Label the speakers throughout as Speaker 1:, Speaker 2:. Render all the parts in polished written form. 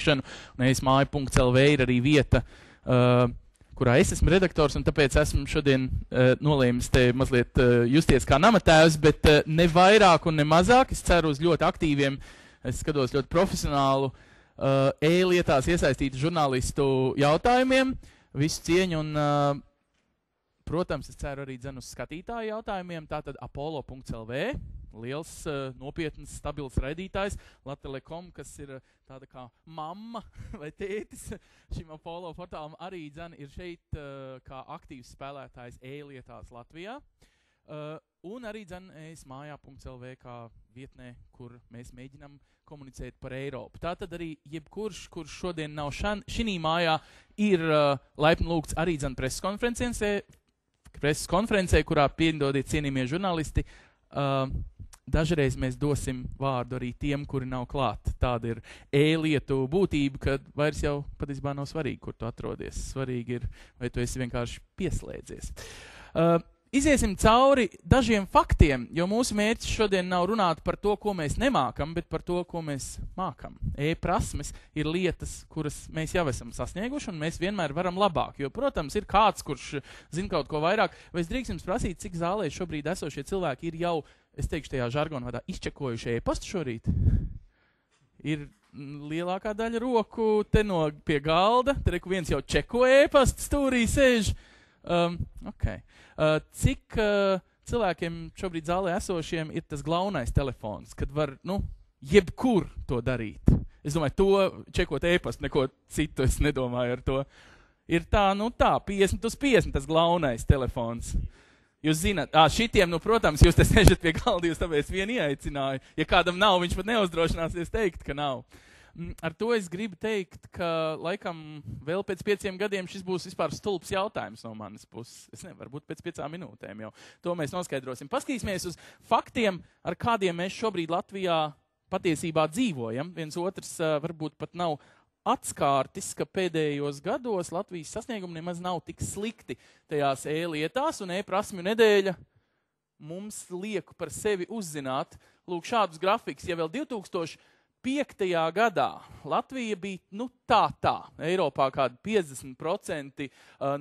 Speaker 1: ievākšanu, un esmāja.lv ir arī vieta, kurā es esmu redaktors, un tāpēc esmu šodien nolēmis te mazliet justies kā namatēvs, bet ne vairāk un ne mazāk. Es ceru uz ļoti aktīviem, es skatos ļoti profesionālu e-lietās iesaistītu žurnālistu jautājumiem, visu cieņu un, protams, es ceru arī uz skatītāju jautājumiem, tātad apollo.lv, liels, nopietns, stabils raidītājs, Latelekom, kas ir tāda kā mamma vai tētis šim Apollo portālam, arī ir šeit kā aktīvs spēlētājs e-lietās Latvijā. Un arī esmājā.lv kā vietnē, kur mēs mēģinam komunicēt par Eiropu. Tātad arī jebkurš, kurš šodien nav šinī mājā, ir laipni lūgts arī preses konferencē, kurā piedodiet cienījamie žurnālisti, dažreiz mēs dosim vārdu arī tiem, kuri nav klāt. Tāda ir e-lietu būtība, kad vairs jau patiesībā nav svarīgi, kur tu atrodies. Svarīgi ir, vai tu esi vienkārši pieslēdzies. Iziesim cauri dažiem faktiem, jo mūsu mērķis šodien nav runāt par to, ko mēs nemākam, bet par to, ko mēs mākam. E-prasmes ir lietas, kuras mēs jau esam sasnieguši, un mēs vienmēr varam labāk. Jo, protams, ir kāds, kurš zina kaut ko vairāk. Vai es drīkst jums prasīt, cik zālē šobrīd esošie cilvēki ir jau, es teikšu tajā žargonu vārdā, izčekojuši e-pastu šorīt? Ir lielākā daļa roku te no pie galda, te reku viens jau čeko e-pastu stūrī sēž. Cik cilvēkiem šobrīd zālē esošiem ir tas glaunais telefons, kad var, jebkur to darīt? Es domāju, to čekot e-pastu, neko citu es nedomāju ar to. Ir tā, 50/50 tas glaunais telefons. Jūs zināt, šitiem, protams, jūs te sežat pie galda, jūs tāpēc vien ieaicināju. Ja kādam nav, viņš pat neuzdrošināsies teikt, ka nav. Ar to es gribu teikt, ka laikam vēl pēc 5 gadiem šis būs vispār stulbs jautājums no manas puses. Es nevaru būt pēc 5 minūtēm jau. To mēs noskaidrosim. Paskatīsimies uz faktiem, ar kādiem mēs šobrīd Latvijā patiesībā dzīvojam. Viens otrs varbūt pat nav atskārtis, ka pēdējos gados Latvijas sasniegumi nemaz nav tik slikti tajās e-lietās, un e-prasmju nedēļa mums lieku par sevi uzzināt. Lūk, šādus grafikus, ja vēl 2005. Gadā Latvija bija, tā. Eiropā kādi 50%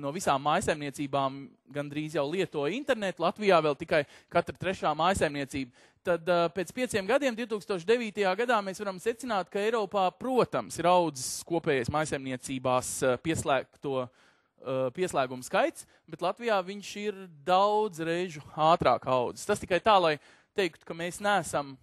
Speaker 1: no visām mājasaimniecībām gandrīz jau lietoja internetu, Latvijā vēl tikai katra 3. mājasaimniecība. Tad pēc 5 gadiem, 2009. Gadā, mēs varam secināt, ka Eiropā, protams, ir audzis kopējais mājasaimniecībās pieslēgumu skaits, bet Latvijā viņš ir daudz reižu ātrāk audzis. Tas tikai tā, lai teiktu, ka mēs neesam,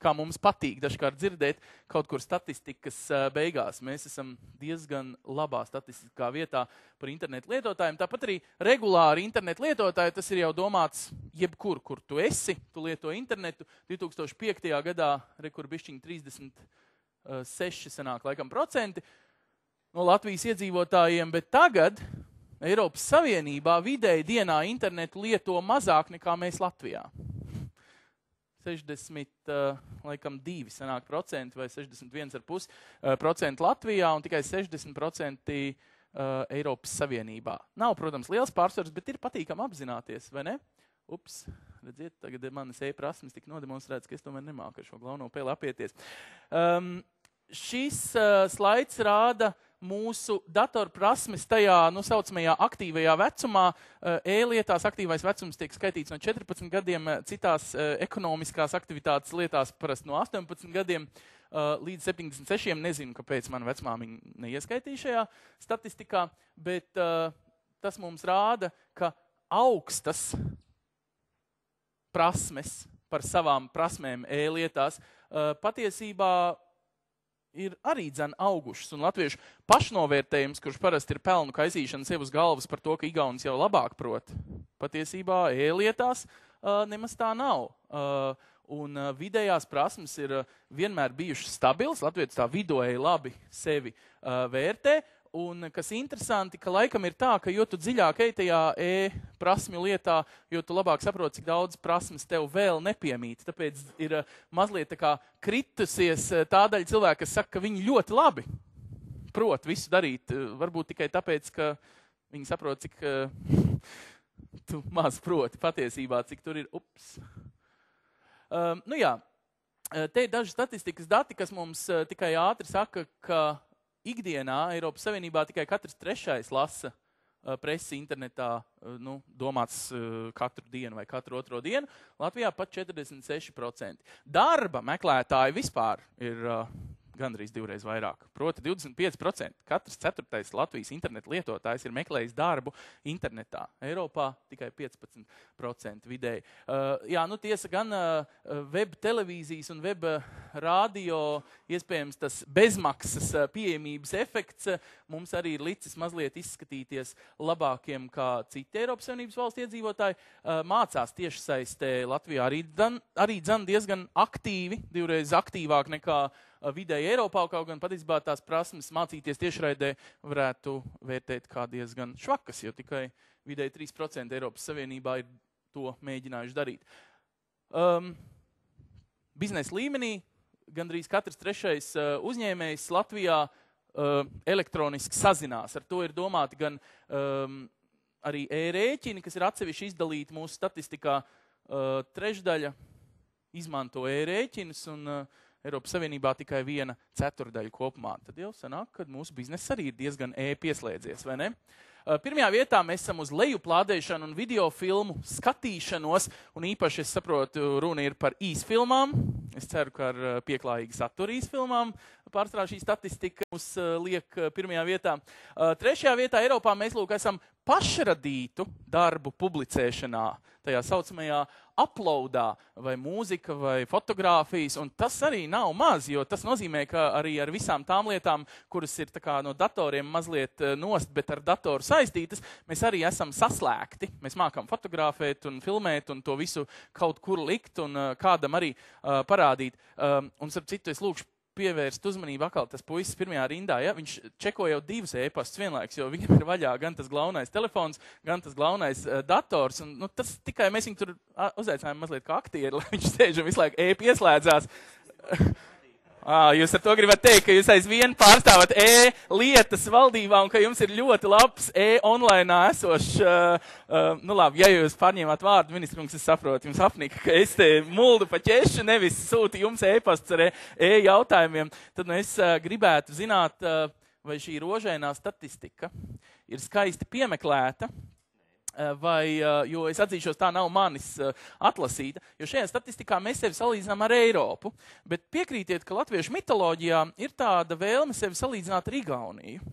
Speaker 1: kā mums patīk dažkārt dzirdēt, kaut kur statistikas beigās. Mēs esam diezgan labā statistiskā vietā par internetu lietotājiem. Tāpat arī regulāri internetu lietotāji, tas ir jau domāts jebkur, kur tu esi, tu lieto internetu. 2005. Gadā rekur bišķiņ 36 sanāk laikam procenti no Latvijas iedzīvotājiem, bet tagad Eiropas Savienībā vidēji dienā internetu lieto mazāk nekā mēs Latvijā. 62 sanāk procenti vai 61,5% Latvijā un tikai 60% Eiropas Savienībā. Nav, protams, liels pārsvars, bet ir patīkam apzināties, vai ne? Ups, redziet, tagad manas e-prasmes tik nodemonstrēts, ka es tomēr nemāku ar šo glauno peli apieties. Šis slaids rāda mūsu datorprasmes tajā, saucamajā aktīvajā vecumā. E-lietās aktīvais vecums tiek skaitīts no 14 gadiem, citās ekonomiskās aktivitātes lietās parasti no 18 gadiem līdz 76. Nezinu, kāpēc man vecmāmiņa neieskaitīja šajā statistikā, bet tas mums rāda, ka augstas prasmes par savām prasmēm e-lietās patiesībā ir arī augušas, un latviešu pašnovērtējums, kurš parasti ir pelnu kaisīšana sev uz galvas par to, ka igaunis jau labāk prot, patiesībā e-lietās nemaz tā nav. Un vidējās prasmes ir vienmēr bijušas stabilas, latvietis tā vidēji labi sevi vērtē, un kas interesanti, ka laikam ir tā, ka jo tu dziļāk ej tajā e-prasmju lietā, jo tu labāk saproti, cik daudz prasmes tev vēl nepiemīt. Tāpēc ir mazliet tā kā kritusies tā daļa cilvēka, kas saka, ka viņi ļoti labi prot visu darīt. Varbūt tikai tāpēc, ka viņi saprot, cik tu maz proti patiesībā, cik tur ir. Te ir daži statistikas dati, kas mums tikai ātri saka, ka ikdienā Eiropas Savienībā tikai katrs trešais lasa presi internetā, domāts katru dienu vai katru otro dienu. Latvijā pat 46%. Darba meklētāji vispār ir gandrīz divreiz vairāk. Proti 25%. Katrs ceturtais Latvijas internetu lietotājs ir meklējis darbu internetā. Eiropā tikai 15% vidēji. Tiesa gan web televīzijas un web radio, iespējams tas bezmaksas pieejamības efekts mums arī ir licis mazliet izskatīties labākiem kā citi Eiropas Savienības valsts iedzīvotāji. Mācās tiešsaistē Latvijā arī diezgan aktīvi, divreiz aktīvāk nekā vidēji Eiropā, kaut gan patiesībā tās prasmes mācīties tiešraidē varētu vērtēt kā diezgan švakas, jo tikai vidēji 3% Eiropas Savienībā ir to mēģinājuši darīt. Biznesa līmenī gandrīz katrs trešais uzņēmējs Latvijā elektroniski sazinās. Ar to ir domāti gan arī e-rēķini, kas ir atsevišķi izdalīti mūsu statistikā. Trešdaļa izmanto e-rēķinus un Eiropas Savienībā tikai 1/4 kopumā. Tad jau sanāk, ka mūsu bizness arī ir diezgan pieslēdzies, vai ne? Pirmajā vietā mēs esam uz lejuplādēšanu un video filmu skatīšanos, un īpaši, es saprotu, runa ir par īsfilmām. Es ceru, ka ar pieklājīgi satura īsfilmām pārstrā šī statistika mūs liek pirmajā vietā. Trešajā vietā Eiropā mēs esam pašradītu darbu publicēšanā, tajā saucamajā uploadā, vai mūzika, vai fotogrāfijas, un tas arī nav maz, jo tas nozīmē, ka arī ar visām tām lietām, kuras ir tā kā no datoriem mazliet nost, bet ar datoru saistītas, mēs arī esam saslēgti. Mēs mākam fotografēt un filmēt un to visu kaut kur likt un kādam arī parādīt. Un starp citu, es lūkšu pievērst uzmanību atkal tas puisis pirmajā rindā. Ja? Viņš čeko jau 2 e-pastus vienlaiks, jo viņam ir vaļā gan tas glaunais telefons, gan tas glaunais dators. Un, tas tikai mēs viņu tur uzaicinājām mazliet kā aktieri, lai viņš sēž un visu laiku pieslēdzās. Jūs ar to gribat teikt, ka jūs aizvien pārstāvat lietas valdībā un ka jums ir ļoti labs online esošs. Labi, ja jūs pārņēmāt vārdu, ministrs, es saprotu, jums apnika, ka es te muldu pa ķešu, nevis sūtu jums e-pasts ar jautājumiem. Tad es gribētu zināt, vai šī rožainā statistika ir skaisti piemeklēta, jo es atzīšos, tā nav manis atlasīta, jo šajā statistikā mēs sevi salīdzinām ar Eiropu, bet piekrītiet, ka latviešu mitoloģijā ir tāda vēlme sevi salīdzināt ar Igauniju.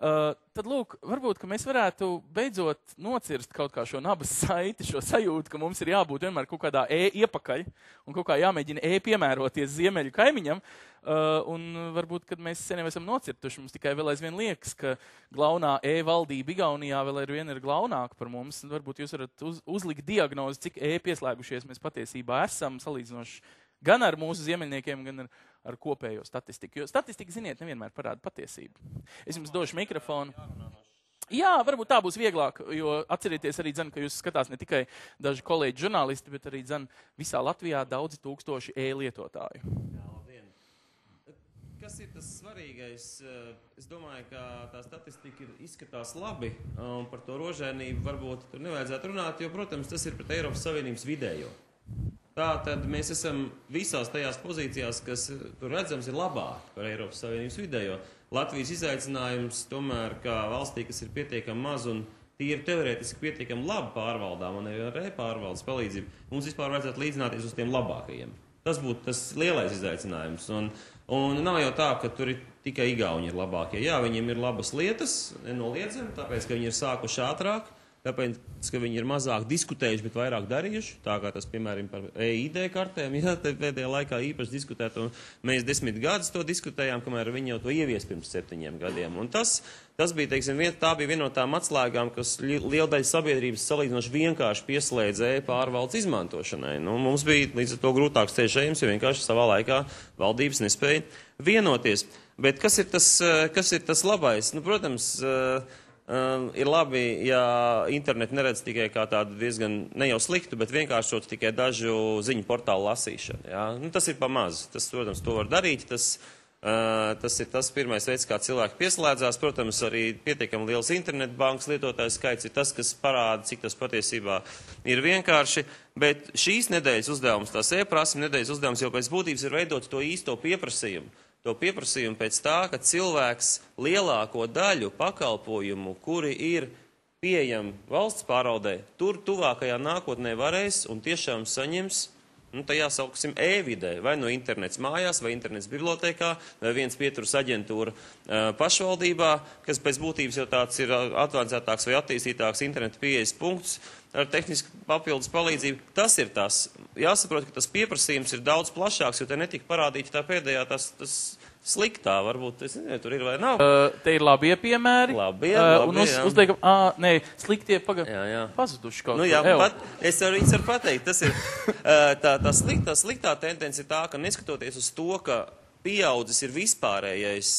Speaker 1: Tad, lūk, varbūt, ka mēs varētu beidzot nocirst kaut kā šo nabas saiti, šo sajūtu, ka mums ir jābūt vienmēr kaut kādā iepakaļ un kaut kā jāmēģina piemēroties ziemeļu kaimiņam. Un varbūt, kad mēs sen jau esam nocirtuši, mums tikai vēl aizvien liekas, ka glaunā valdība Igaunijā vēl aizvien ir glaunāka par mums. Varbūt jūs varat uzlikt diagnozi, cik pieslēgušies mēs patiesībā esam salīdzinoši gan ar mūsu ziemeļniekiem, gan ar kopējo statistiku. Jo statistika, ziniet, nevienmēr parāda patiesību. Es jums došu mikrofonu. Jā, varbūt tā būs vieglāk, jo atcerieties arī, ka jūs skatās ne tikai daži kolēģi žurnālisti, bet arī visā Latvijā daudzi tūkstoši lietotāju.
Speaker 2: Jā, labdien. Kas ir tas svarīgais? Es domāju, ka tā statistika izskatās labi, un par to rožainību varbūt tur nevajadzētu runāt, jo, protams, tas ir pret Eiropas Savienības vidējo. Tātad mēs esam visās tajās pozīcijās, kas tur redzams ir labāk par Eiropas Savienības vidējo. Latvijas izaicinājums tomēr, kā valstī, kas ir pietiekami maz un tīri teorētiski pietiekami labi pārvaldām un ar e-pārvaldes palīdzību, mums vispār vajadzētu līdzināties uz tiem labākajiem. Tas būtu tas lielais izaicinājums. Un nav jau tā, ka tur ir tikai Igauni ir labākie. Jā, viņiem ir labas lietas, nenoliedzami, tāpēc, ka viņi ir sākuši ātrāk. Tāpēc, ka viņi ir mazāk diskutējuši, bet vairāk darījuši. Tā kā tas, piemēram, par EID kartēm, jā, pēdējā laikā īpaši diskutēt. Un mēs 10 gadus to diskutējām, kamēr viņi jau to ievies pirms 7 gadiem. Un tas bija, teiksim, tā bija viena no tām atslēgām, kas liela daļa sabiedrības salīdzinoši vienkārši pieslēdz e-pārvaldes izmantošanai. Mums bija līdz ar to grūtāks ceļš ejams, jo vienkārši savā laikā valdības nespēja vienoties. Bet kas ir tas labais? Protams, ir labi, ja internetu neredz tikai kā tādu diezgan ne jau sliktu, bet vienkāršot tikai dažu ziņu portālu lasīšanu. Ja? Tas ir pa maz. Tas, protams, to var darīt. Tas Tas ir tas pirmais veids, kā cilvēki pieslēdzās. Protams, arī pietiekami liels internetbankas lietotājs skaits ir tas, kas parāda, cik tas patiesībā ir vienkārši. Bet šīs nedēļas uzdevums, tās e-prasme nedēļas uzdevums jau pēc būtības ir veidot to īsto pieprasījumu. To pieprasījumu pēc tā, ka cilvēks lielāko daļu pakalpojumu, kuri ir pieejami valsts pārvaldē, tur tuvākajā nākotnē varēs un tiešām saņems. Tā jāsauksim e-vidē, vai no internets mājās, vai internets bibliotēkā, vai viens pieturas aģentūra pašvaldībā, kas pēc būtības jau tāds ir advancētāks vai attīstītāks interneta pieejas punkts ar tehnisku papildus palīdzību. Tas ir tas. Jāsaprot, ka tas pieprasījums ir daudz plašāks, jo te netika parādīta tā pēdējā tas sliktā, varbūt, es nezinu, tur ir vai nav.
Speaker 1: Te ir labie piemēri.
Speaker 2: Labie,
Speaker 1: uzliekam, nē, sliktie pazuduši kaut
Speaker 2: es varu pateikt, tas ir, tā sliktā tendence ir tā, ka neskatoties uz to, ka pieaudzis ir vispārējais,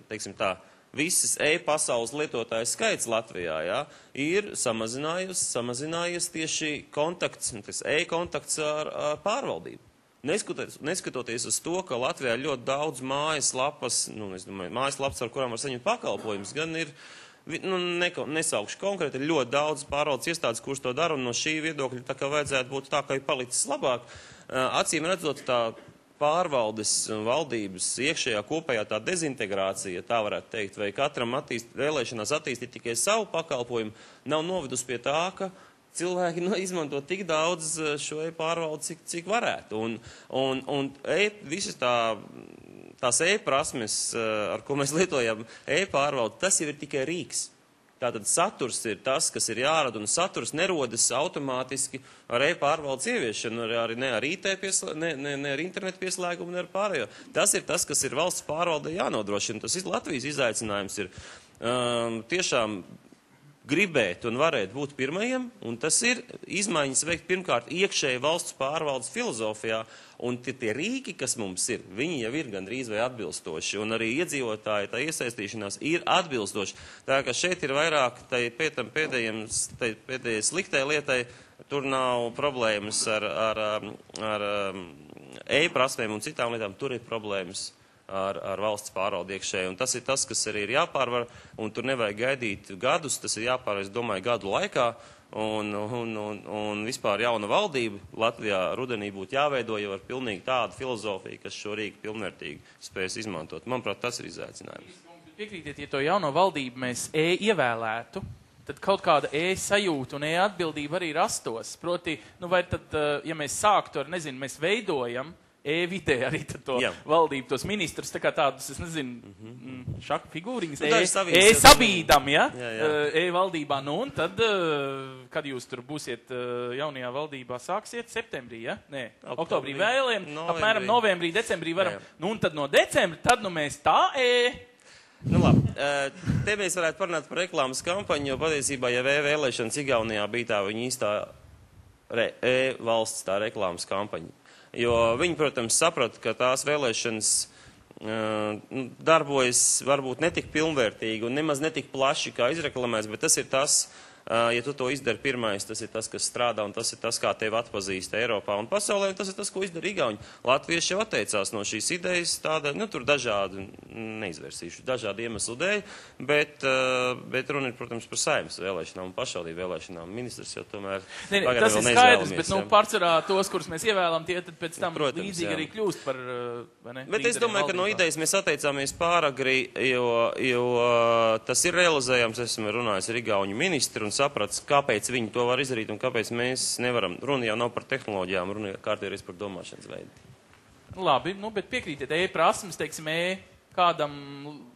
Speaker 2: teiksim tā, visas e-pasaules lietotājs skaits Latvijā, ir samazinājies tieši kontakts, e-kontakts ar pārvaldību. Neskatoties uz to, ka Latvijā ir ļoti daudz mājaslapas, mājaslapas, ar kurām var saņemt pakalpojumus, gan ir, nesaukšu konkrēti, ir ļoti daudz pārvaldes iestādes, kuras to dara, un no šī viedokļa tā kā vajadzētu būt tā, ka ir palicis labāk. Acīm redzot, tā pārvaldes un valdības iekšējā kopējā tā dezintegrācija, tā varētu teikt, vai katram vēlēšanās attīstīt tikai savu pakalpojumu, nav novedus pie tā, ka cilvēki izmanto tik daudz šo e-pārvaldi, cik varētu. Un visas tās e-prasmes, ar ko mēs lietojam e-pārvaldi, tas jau ir tikai rīks. Tātad saturs ir tas, kas ir jārada, un saturs nerodas automātiski ar e-pārvaldes ieviešanu, ne ar internetu pieslēgumu, ne ar pārējo. Tas ir tas, kas ir valsts pārvaldē jānodrošina. Tas ir Latvijas izaicinājums ir tiešām gribēt un varēt būt pirmajiem, un tas ir izmaiņas veikt pirmkārt iekšēji valsts pārvaldes filozofijā, un tie rīki, kas mums ir, viņi jau ir gandrīz vai atbilstoši, un arī iedzīvotāji tā iesaistīšanās ir atbilstoši. Tā kā šeit ir vairāk pēdējai sliktai lietai, tur nav problēmas ar e-prasmēm un citām lietām, tur ir problēmas ar valsts pārvaldi iekšēji. Un tas ir tas, kas arī ir jāpārvar, un tur nevajag gaidīt gadus, tas ir jāpārvar, es domāju, gadu laikā, un vispār jauna valdība Latvijā rudenī būtu jāveido jau ar pilnīgi tādu filozofiju, kas šo rīku pilnvērtīgi spēs izmantot. Manuprāt, tas ir izaicinājums.
Speaker 1: Piekrītiet, ja to jauno valdību mēs ievēlētu, tad kaut kāda sajūta un atbildība arī rastos. Proti, vai tad, ja mēs sāktu ar, mēs veidojam e-vidē arī to valdību, tos ministrus, tā kā tādus, es nezinu, šaku figūriņas, sabīdam, e-valdībā, un tad, kad jūs tur būsiet jaunajā valdībā, sāksiet septembrī, Nē, oktobrī vēliem, apmēram novembrī, decembrī varam, un tad no decembra, tad mēs tā
Speaker 2: labi, te mēs varētu parunāt par reklāmas kampaņu, jo patiesībā, ja vēlēšanas Igaunijā bija tā viņa īstā valsts tā reklāmas kampaņa. Jo viņi, protams, saprata, ka tās vēlēšanas darbojas varbūt netik pilnvērtīgi un nemaz netik plaši, kā izreklamēs, bet tas ir tas, ja tu to izdari pirmais, tas ir tas, kas strādā, un tas ir tas, kā tevi atpazīst Eiropā un pasaulē, un tas ir tas, ko izdara Igauņi. Latvieši jau atteicās no šīs idejas, tur dažādi, neizvērsīšu, dažādi iemeslu dēļ, bet runa ir, protams, par saimnes vēlēšanām un pašvaldību vēlēšanām. Ministrs jau tomēr
Speaker 1: pagaidām tas ir skaidrs, bet pārcerā tos, kurus mēs ievēlam, tie tad pēc tam līdzīgi arī kļūst par,
Speaker 2: Bet es domāju, ka no idejas mēs atteicāmies pāragri, jo tas ir realizējams, esmu runājis ar Igauņu ministru un saprats, kāpēc viņi to var izdarīt un kāpēc mēs nevaram. Runa jau nav par tehnoloģijām, runa kārtīgi par domāšanas veidu.
Speaker 1: Labi, bet piekrītiet, e-prasmes, teiksim, kādam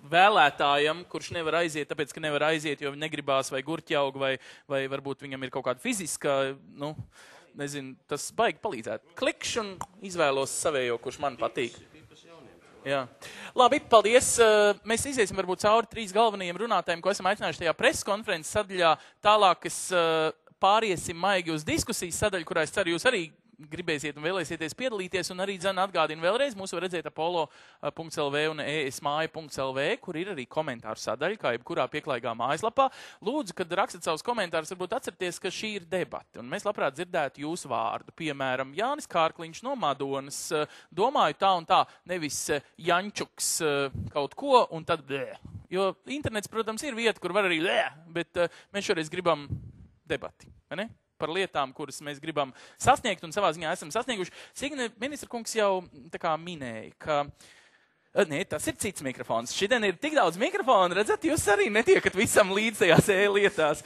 Speaker 1: vēlētājam, kurš nevar aiziet, tāpēc, ka nevar aiziet, jo negribās vai gurķaug, vai varbūt viņam ir kaut kāda fiziska, tas baigi palīdzēt. Klikšs un izvēlos savējo, kurš man patīk. Jā. Labi, paldies. Mēs iziesim varbūt cauri 3 galvenajiem runātājiem, ko esam aicinājuši tajā preskonferences sadaļā. Tālāk es pāriesim maigi uz diskusijas sadaļu, kurā es ceru jūs arī gribēsiet un vēlēsieties piedalīties, un arī atgādinu vēlreiz, mūs var redzēt apollo.lv un esmāja.lv, kur ir arī komentāru sadaļa, kā jebkurā pieklājīgā mājaslapā. Lūdzu, kad rakstat savus komentārus, varbūt atcerieties, ka šī ir debata, un mēs labprāt dzirdētu jūsu vārdu. Piemēram, Jānis Kārkliņš no Madonas, domāju tā un tā, nevis Jančuks kaut ko, un tad Jo internets, protams, ir vieta, kur var arī bet mēs šoreiz gribam debati, vai ne? Par lietām, kuras mēs gribam sasniegt, un savā ziņā esam sasnieguši. Signe, ministra kungs jau tā kā minēja, ka Nē, tas ir cits mikrofons. Šodien ir tik daudz mikrofonu, redzat, jūs arī netiekat visam līdz tajās lietās.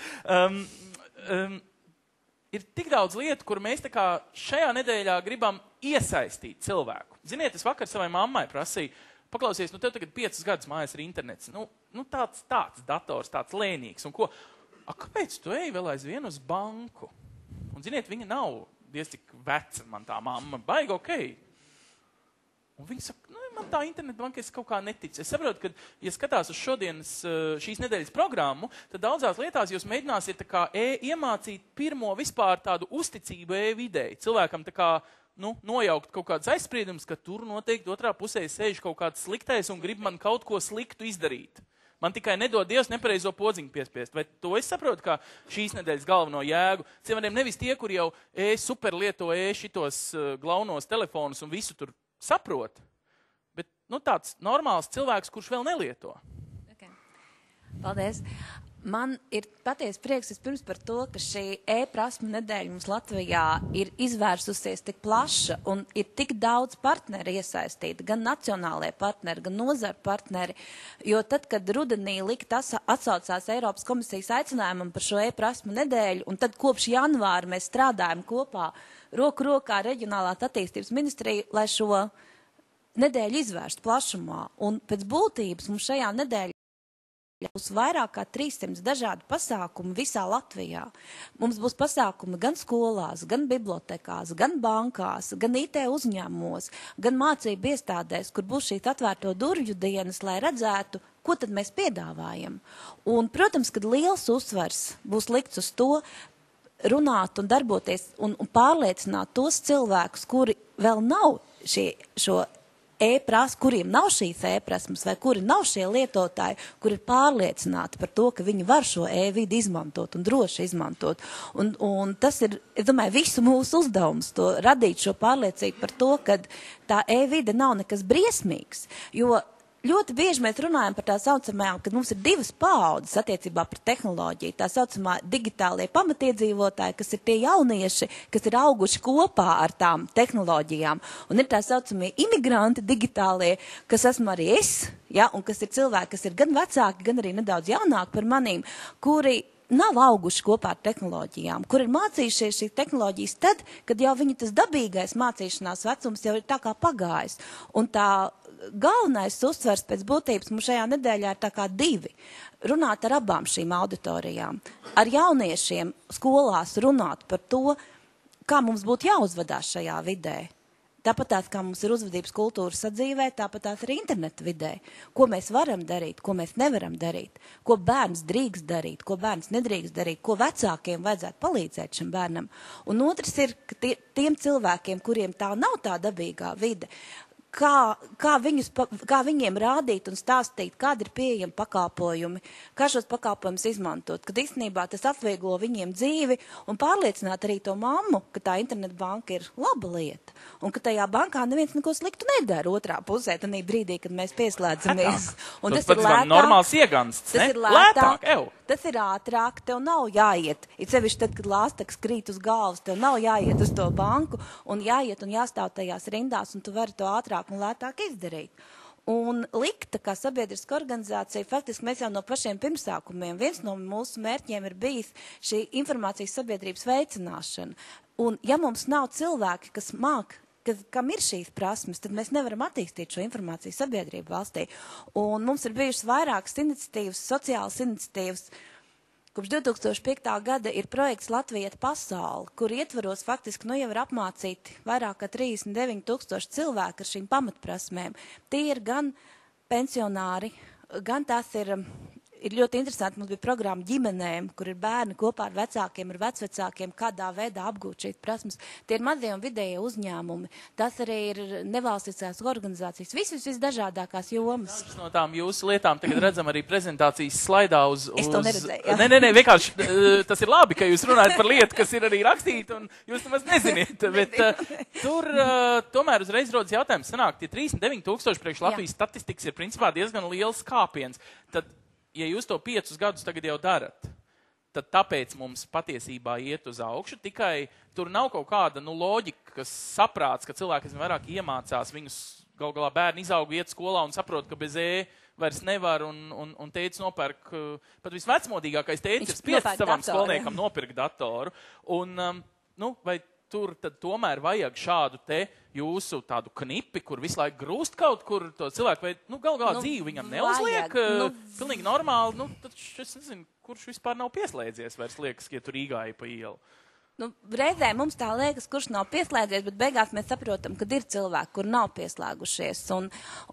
Speaker 1: Ir tik daudz lietu, kur mēs tā kā šajā nedēļā gribam iesaistīt cilvēku. Ziniet, es vakar savai mammai prasīju, paklausies, tev tagad 5 gadus mājās ir internets. Tāds dators, tāds lēnīgs. Un ko? Kāpēc tu ej vēl aizvien uz banku? Un ziniet, viņa nav diezcik veca, man tā mamma, baigi okei. Un viņa saka, man tā internetbanka es kaut kā neticu. Es saprotu, ka, ja skatās uz šīs nedēļas programmu, tad daudzās lietās jūs mēģināsiet tā kā iemācīt pirmo vispār tādu uzticību videi. Cilvēkam tā kā nojaukt kaut kādas aizspriedumus, ka tur noteikti otrā pusē sēž kaut kāds sliktais un grib man kaut ko sliktu izdarīt. Man tikai nedod Dievs nepareizo podziņu piespiest. Vai to es saprotu, kā šīs nedēļas galveno jēgu? Cilvēkiem nevis tie, kur jau super lieto šitos glaunos telefonus un visu tur saprot, bet tāds normāls cilvēks, kurš vēl nelieto.
Speaker 3: Okay. Paldies. Man ir patiesi prieks vispirms par to, ka šī e-prasmu nedēļa mums Latvijā ir izvērsusies tik plaša un ir tik daudz partneri iesaistīti, gan nacionālie partneri, gan nozaru partneri, jo tad, kad rudenī atsaucās Eiropas komisijas aicinājumam par šo e-prasmu nedēļu, un tad kopš janvāra mēs strādājam kopā roku rokā reģionālās attīstības ministrija, lai šo nedēļu izvērstu plašumā. Un pēc būtības mums šajā nedēļā būs vairāk kā 300 dažādu pasākumu visā Latvijā. Mums būs pasākumi gan skolās, gan bibliotekās, gan bankās, gan IT uzņēmumos, gan mācību iestādēs, kur būs šīs atvērto durvju dienas, lai redzētu, ko tad mēs piedāvājam. Un, protams, kad liels uzsvars būs likts uz to, runāt un darboties un pārliecināt tos cilvēkus, kuri vēl nav šo kuriem nav šīs e-prasmes vai kuri nav šie lietotāji, kuri ir pārliecināti par to, ka viņi var šo e-vidi izmantot un droši izmantot. Un tas ir, es domāju, visu mūsu uzdevums, to radīt šo pārliecību par to, ka tā e-vide nav nekas briesmīgs, jo ļoti bieži mēs runājam par tā saucamajām, kad mums ir 2 paaudzes attiecībā par tehnoloģiju. Tā saucamā digitālie pamatiedzīvotāji, kas ir tie jaunieši, kas ir auguši kopā ar tām tehnoloģijām. Un ir tā saucamie imigranti digitālie, kas esmu arī es, un kas ir cilvēki, kas ir gan vecāki, gan arī nedaudz jaunāki par manīm, kuri nav auguši kopā ar tehnoloģijām, kur ir mācījušies šīs tehnoloģijas tad, kad jau viņa tas dabīgais mācīšanās vecums jau ir tā kā pagājis. Un tā galvenais uzsvers pēc būtības mums šajā nedēļā ir tā kā 2. Runāt ar abām šīm auditorijām. Ar jauniešiem skolās runāt par to, kā mums būtu jāuzvedās šajā vidē. Tāpat tās, kā mums ir uzvedības kultūra sadzīvē, tāpat tās ir interneta vidē. Ko mēs varam darīt, ko mēs nevaram darīt, ko bērns drīkst darīt, ko bērns nedrīkst darīt, ko vecākiem vajadzētu palīdzēt šim bērnam. Un otrs ir, ka tiem cilvēkiem, kuriem tā nav tā dabīgā vide, kā viņiem rādīt un stāstīt, kādi ir pieejami pakalpojumi, kā šos pakalpojumus izmantot, kad īstenībā tas atvieglo viņiem dzīvi un pārliecināt arī to mammu, ka tā internetbanka ir laba lieta un ka tajā bankā neviens neko sliktu nedara otrā pusē, tanī brīdī, kad mēs pieslēdzamies. Un tas ir lētāk.
Speaker 1: Normāls iegansts,
Speaker 3: ne? Lētāk, tas ir ātrāk, tev nav jāiet. Ir sevišķi tad, kad lāstaks krīt uz galvas, tev nav jāiet uz to banku un jāiet un jāstāv tajās rindās un tu vari to ātrāk un lētāk izdarīt. Un Likta, kā sabiedriska organizācija, faktiski mēs jau no pašiem pirmsākumiem, viens no mūsu mērķiem ir bijis šī informācijas sabiedrības veicināšana. Un ja mums nav cilvēki, kas kam ir šīs prasmes, tad mēs nevaram attīstīt šo informācijas sabiedrību valstī. Un mums ir bijušas vairākas iniciatīvas, sociālas iniciatīvas. Kopš 2005. gada ir projekts Latvija iet pasauli, kur ietvaros faktiski jau ir apmācīti vairāk kā 39,000 cilvēku ar šīm pamatprasmēm. Tie ir gan pensionāri, gan tās ir ir ļoti interesanti. Mums bija programma ģimenēm, kur ir bērni kopā ar vecākiem, ar vecvecākiem, kādā veidā apgūt šīs prasmes. Tie ir mazie un vidējie uzņēmumi. Tas arī ir nevalstiskās organizācijas. Visdažādākās jomas.
Speaker 1: No tām jūsu lietām tagad redzam arī prezentācijas slaidā uz...
Speaker 3: Es to neredzēju, jā.
Speaker 1: Nē, vienkārši tas ir labi, ka jūs runājat par lietu, kas ir arī rakstīta, un jūs nemaz neziniet. Bet tur tomēr uzreiz rodas jautājums. Sanāk, tie 39,000 priekš Latvijas statistikas ir principā diezgan liels kāpiens. Tad, ja jūs to 5 gadus tagad jau darat, tad tāpēc mums patiesībā iet uz augšu. Tikai tur nav kaut kāda loģika, kas saprāts, ka cilvēki vairāk iemācās, viņus gal galā bērni izauga, iet skolā un saprot, ka bez vairs nevar, un tētis nopērk, pat visvecmodīgākais tētis ir spiests savam skolniekam nopirkt datoru. Un, vai tur tad tomēr vajag šādu te jūsu tādu knipi, kur visu laiku grūst kaut kur to cilvēku, vai gal galā dzīvi viņam neuzliek, pilnīgi normāli, tad es nezinu, kurš vispār nav pieslēdzies, vairs liekas, ja tur īgāja pa ielu.
Speaker 3: Reizē mums tā liekas, kurš nav pieslēdzies, bet beigās mēs saprotam, ka ir cilvēki, kur nav pieslēgušies.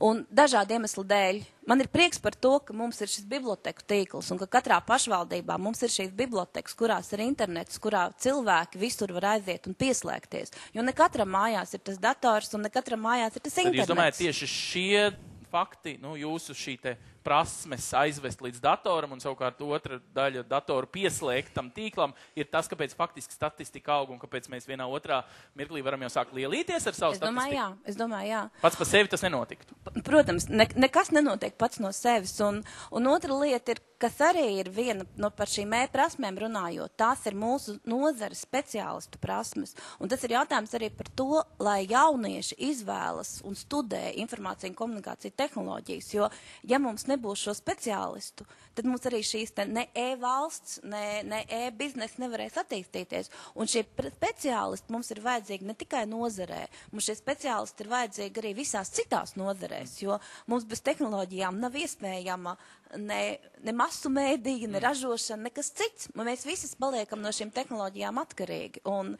Speaker 3: Un dažādu iemeslu dēļ. Man ir prieks par to, ka mums ir šis biblioteku tīkls un ka katrā pašvaldībā mums ir šīs bibliotekas, kurās ir internets, kurā cilvēki visur var aiziet un pieslēgties. Jo ne katram mājās ir tas dators un ne katram mājās ir tas internets.
Speaker 1: Tad jūs domājat, tieši šie fakti, jūsu šī te prasmes aizvest līdz datoram un savukārt otra daļa datoru pieslēgt tam tīklam ir tas, kāpēc faktiski statistika aug un kāpēc mēs vienā otrā mirklī varam jau sākt lielīties ar savu statistiku?
Speaker 3: Es domāju, jā.
Speaker 1: Pats par sevi tas nenotiktu?
Speaker 3: Protams, nekas nenotiek pats no sevis. Un otra lieta ir, kas arī ir viena par šīm prasmēm runājot, tās ir mūsu nozares speciālistu prasmes. Un tas ir jautājums arī par to, lai jaunieši izvēlas un studē informāciju un komunikāciju tehnoloģijas, jo ja mums nebūs šo speciālistu, tad mums arī šīs ne e-valsts, ne e-biznesa nevarēs attīstīties. Un šie speciālisti mums ir vajadzīgi ne tikai nozarē, mums šie speciālisti ir vajadzīgi arī visās citās nozarēs, jo mums bez tehnoloģijām nav iespējama ne masu mēdīja, ne ražošana, nekas cits. Mēs visi paliekam no šīm tehnoloģijām atkarīgi. Un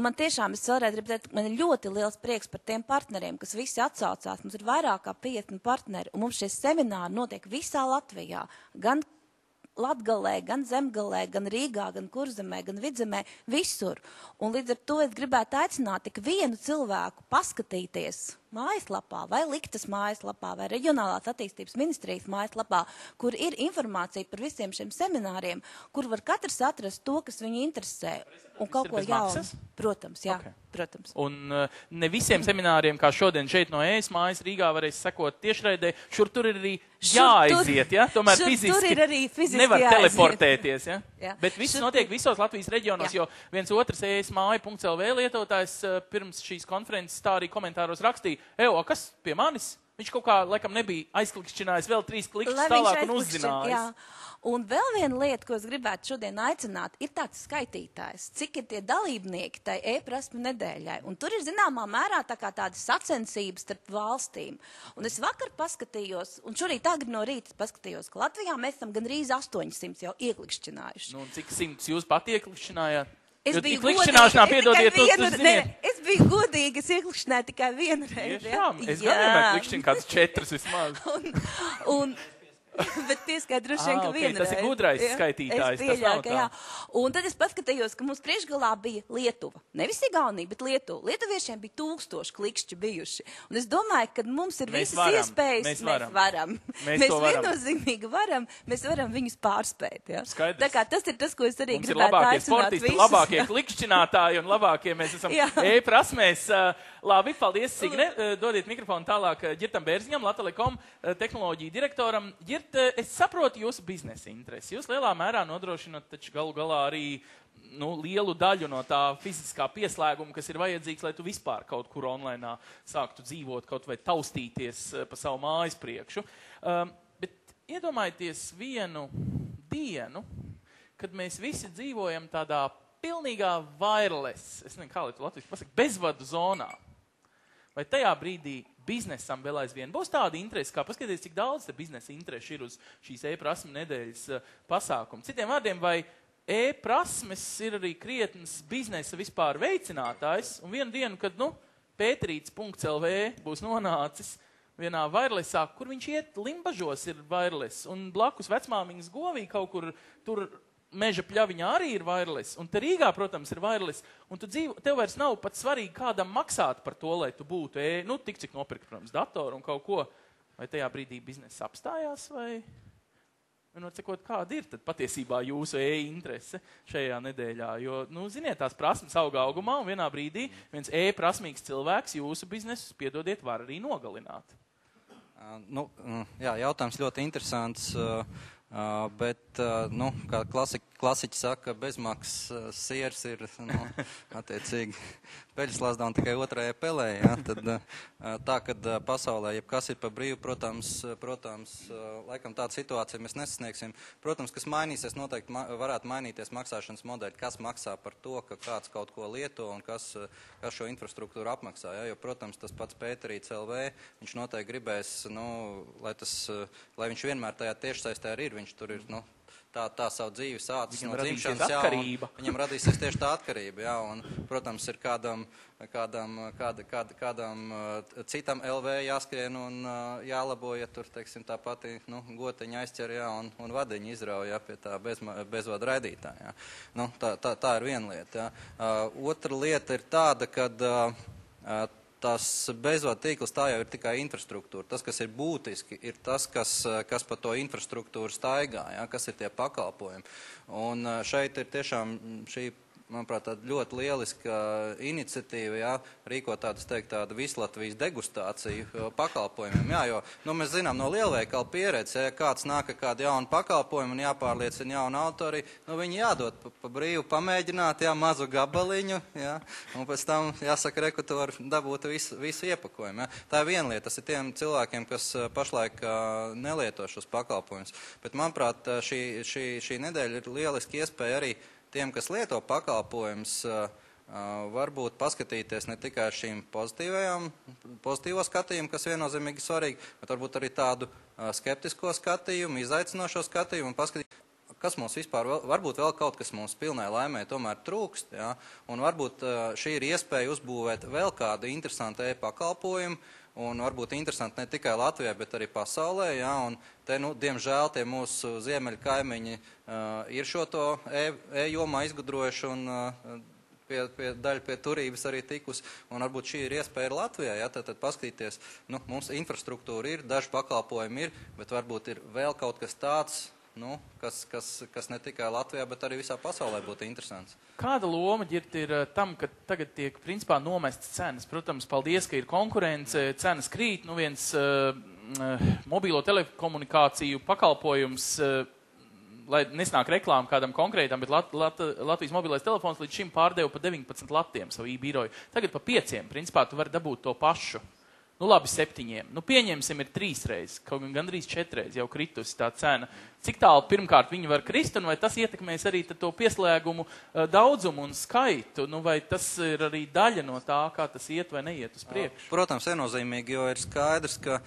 Speaker 3: man tiešām, es vēlreiz gribu teikt, man ir ļoti liels prieks par tiem partneriem, kas visi atsaucās. Mums ir vairāk kā 50 partneri, un mums šie semināri notiek visā Latvijā. Gan Latgalē, gan Zemgalē, gan Rīgā, gan Kurzemē, gan Vidzemē, visur. Un līdz ar to es gribētu aicināt tik vienu cilvēku paskatīties mājaslapā, vai Liktas mājaslapā, vai Reģionālās attīstības ministrijas mājaslapā, kur ir informācija par visiem šiem semināriem, kur var katrs atrast to, kas viņu interesē, un kaut ko jaunu. Protams, jā, okay. Protams.
Speaker 1: Un ne visiem semināriem, kā šodien šeit no ES mājas Rīgā varēs sekot tiešraidē, šur tur ir arī jāaiziet, ja? Tomēr fiziski nevar teleportēties, ja? Jā. Bet viss notiek visos Latvijas reģionos, jo viens otrs esmāja.lv lietotājs pirms šīs konferences tā arī komentāros rakstīja, kas pie manis? Viņš kaut kā, laikam, nebija aizklikšķinājis vēl 3 klikšķus tālāk un uzzinājis.
Speaker 3: Jā. Un vēl viena lieta, ko es gribētu šodien aicināt, ir tāds skaitītājs, cik ir tie dalībnieki tai e-prasmu nedēļai. Un tur ir zināmā mērā tādas sacensības starp valstīm. Un es vakar paskatījos, un šorīt agri no rīta paskatījos, ka Latvijā mēs esam gandrīz 800 jau ieklikšķinājuši.
Speaker 1: Un cik 100 jūs pat ieklikšķinājāt?
Speaker 3: Es biju godīga, es ieklikšķināju tikai vienu reizi.
Speaker 1: Es gan vienmēr klikšķinu kāds 4 vismaz.
Speaker 3: Bet tieskai droši vien, ka vienreiz.
Speaker 1: Tas ir gudrais skaitītājs.
Speaker 3: Es pieļauju, ka jā. Un tad es paskatījos, ka mums priekšgalā bija Lietuva. Nevis Igaunija, bet Lietuva. Lietuviešiem bija 1000 klikšķi bijuši. Un es domāju, ka mums ir visas iespējas. Mēs varam. Mēs viennozīmīgi varam. Mēs varam viņus pārspēt. Ja?
Speaker 1: Skaidrs.
Speaker 3: Tā kā tas ir tas, ko es arī gribētu aicināt visus.
Speaker 1: Labākie klikšķinātāji un labākie mēs esam e-prasmēs. Labi, paldies, Signe. Dodiet mikrofonu tālāk Ģirtam Bērziņam, Latelekom tehnoloģiju direktoram. Ģirt, es saprotu jūsu biznesa interesi. Jūs lielā mērā nodrošināt taču galu galā arī lielu daļu no tā fiziskā pieslēguma, kas ir vajadzīgs, lai tu vispār kaut kur online sāktu dzīvot, kaut vai taustīties pa savu mājas priekšu. Bet iedomājieties vienu dienu, kad mēs visi dzīvojam tādā pilnīgā wireless, es nezinu, kā lai tu latviski pasaka, bezvadu zonā. Vai tajā brīdī biznesam vēl aizvien būs tāda interese, kā paskaties, cik daudz biznesa interesi ir uz šīs e-prasmu nedēļas pasākumu. Citiem vārdiem, vai e-prasmes ir arī krietnes biznesa vispār veicinātājs, un vienu dienu, kad, Pēterīts.lv būs nonācis, vienā wirelessā, kur viņš iet Limbažos ir wireless, un blakus vecmāmiņas govī kaut kur tur meža pļaviņā arī ir wireless, un te Rīgā, protams, ir wireless, un tev vairs nav pat svarīgi kādam maksāt par to, lai tu būtu, tik cik nopirkt, protams, datoru un kaut ko, vai tajā brīdī biznesa apstājās, vai, sakot, kāda ir tad patiesībā jūsu interese šajā nedēļā, jo, ziniet, tās prasmes auga augumā, un vienā brīdī viens prasmīgs cilvēks jūsu biznesus, piedodiet, var arī nogalināt.
Speaker 4: Jā, jautājums ļoti interesants, bet, kā klasiķi saka, bezmaksas siers ir, attiecīgi, peļas lazdā un tikai otrajai pelē, ja? Tad tā, kad pasaulē jebkas ir pa brīvu, protams, laikam tāda situācija mēs nesasniegsim. Protams, kas mainīsies, noteikti varētu mainīties maksāšanas modeļi, kas maksā par to, ka kāds kaut ko lieto un kas šo infrastruktūru apmaksā, ja? Jo, protams, tas pats Pēterīts LV, viņš noteikti gribēs, lai viņš vienmēr tajā tiešsaistē arī ir, viņš tur ir, tā savu dzīvi sācis no dzimšanas, jā, viņam radīsies tieši tā atkarība, jā, un, protams, ir kādam citam LV jāskrien un jālabo, ja tur, teiksim, tā pati, gotiņa aizķer, jā, un vadiņa izrauja, jā, pie tā bezvada raidītāja, jā. Tā ir viena lieta, jā. Otra lieta ir tāda, kad tas bezvadu tīkls tā jau ir tikai infrastruktūra. Tas, kas ir būtiski, ir tas, kas pa to infrastruktūru staigā, ja, kas ir tie pakalpojumi. Un šeit ir tiešām šī, manuprāt, tāda ļoti lieliska iniciatīva, ja, rīkot tādu vislatvijas degustāciju pakalpojumiem. Jā, jo mēs zinām no lielveikala pieredze, ja kāds nāk ar kādu jaunu pakalpojumu un jāpārliecina jaunu autori, viņi jādod pa brīvu pamēģināt, jā, mazu gabaliņu, jā, un pēc tam jāsaka, ka tu var dabūt visu iepakojumu. Ja. Tā ir viena lieta, tas ir tiem cilvēkiem, kas pašlaik nelieto šos pakalpojumus. Bet, manuprāt, šī nedēļa ir lieliski iespēja arī tiem, kas lieto pakalpojumus, varbūt paskatīties ne tikai ar šīm pozitīvo skatījumu, kas viennozīmīgi svarīgi, bet varbūt arī tādu skeptisko skatījumu, izaicinošo skatījumu un paskatīt, kas mums vispār, varbūt vēl kaut kas mums pilnai laimē tomēr trūkst, ja? Un varbūt šī ir iespēja uzbūvēt vēl kādu interesantu pakalpojumu, un varbūt interesanti ne tikai Latvijā, bet arī pasaulē, ja? Un te, diemžēl, tie mūsu ziemeļu kaimiņi ir šo to jomā izgudrojuši un daļa pie turības arī tikus, un varbūt šī ir iespēja Latvijā, ja? Tad paskatīties, mums infrastruktūra ir, daži pakalpojumi ir, bet varbūt ir vēl kaut kas tāds, kas ne tikai Latvijā, bet arī visā pasaulē būtu interesants.
Speaker 1: Kāda loma ir tam, ka tagad tiek principā nomestas cenas? Protams, paldies, ka ir konkurence, cenas krīt, viens mobilo telekomunikāciju pakalpojums, lai nesnāk reklāmu kādam konkrētam, bet Latvijas mobilais telefons līdz šim pārdeva pa 19 latiem savu e-biroju. Tagad pa 5, principā tu vari dabūt to pašu. Labi, 7. Pieņemsim, ir 3 reizes, kaut gan gandrīz 4 reizes jau kritusi tā cena. Cik tālu pirmkārt viņi var krist, un vai tas ietekmēs arī to pieslēgumu daudzumu un skaitu? Vai tas ir arī daļa no tā, kā tas iet vai neiet uz priekšu?
Speaker 4: Protams, viennozīmīgi, jo ir skaidrs, ka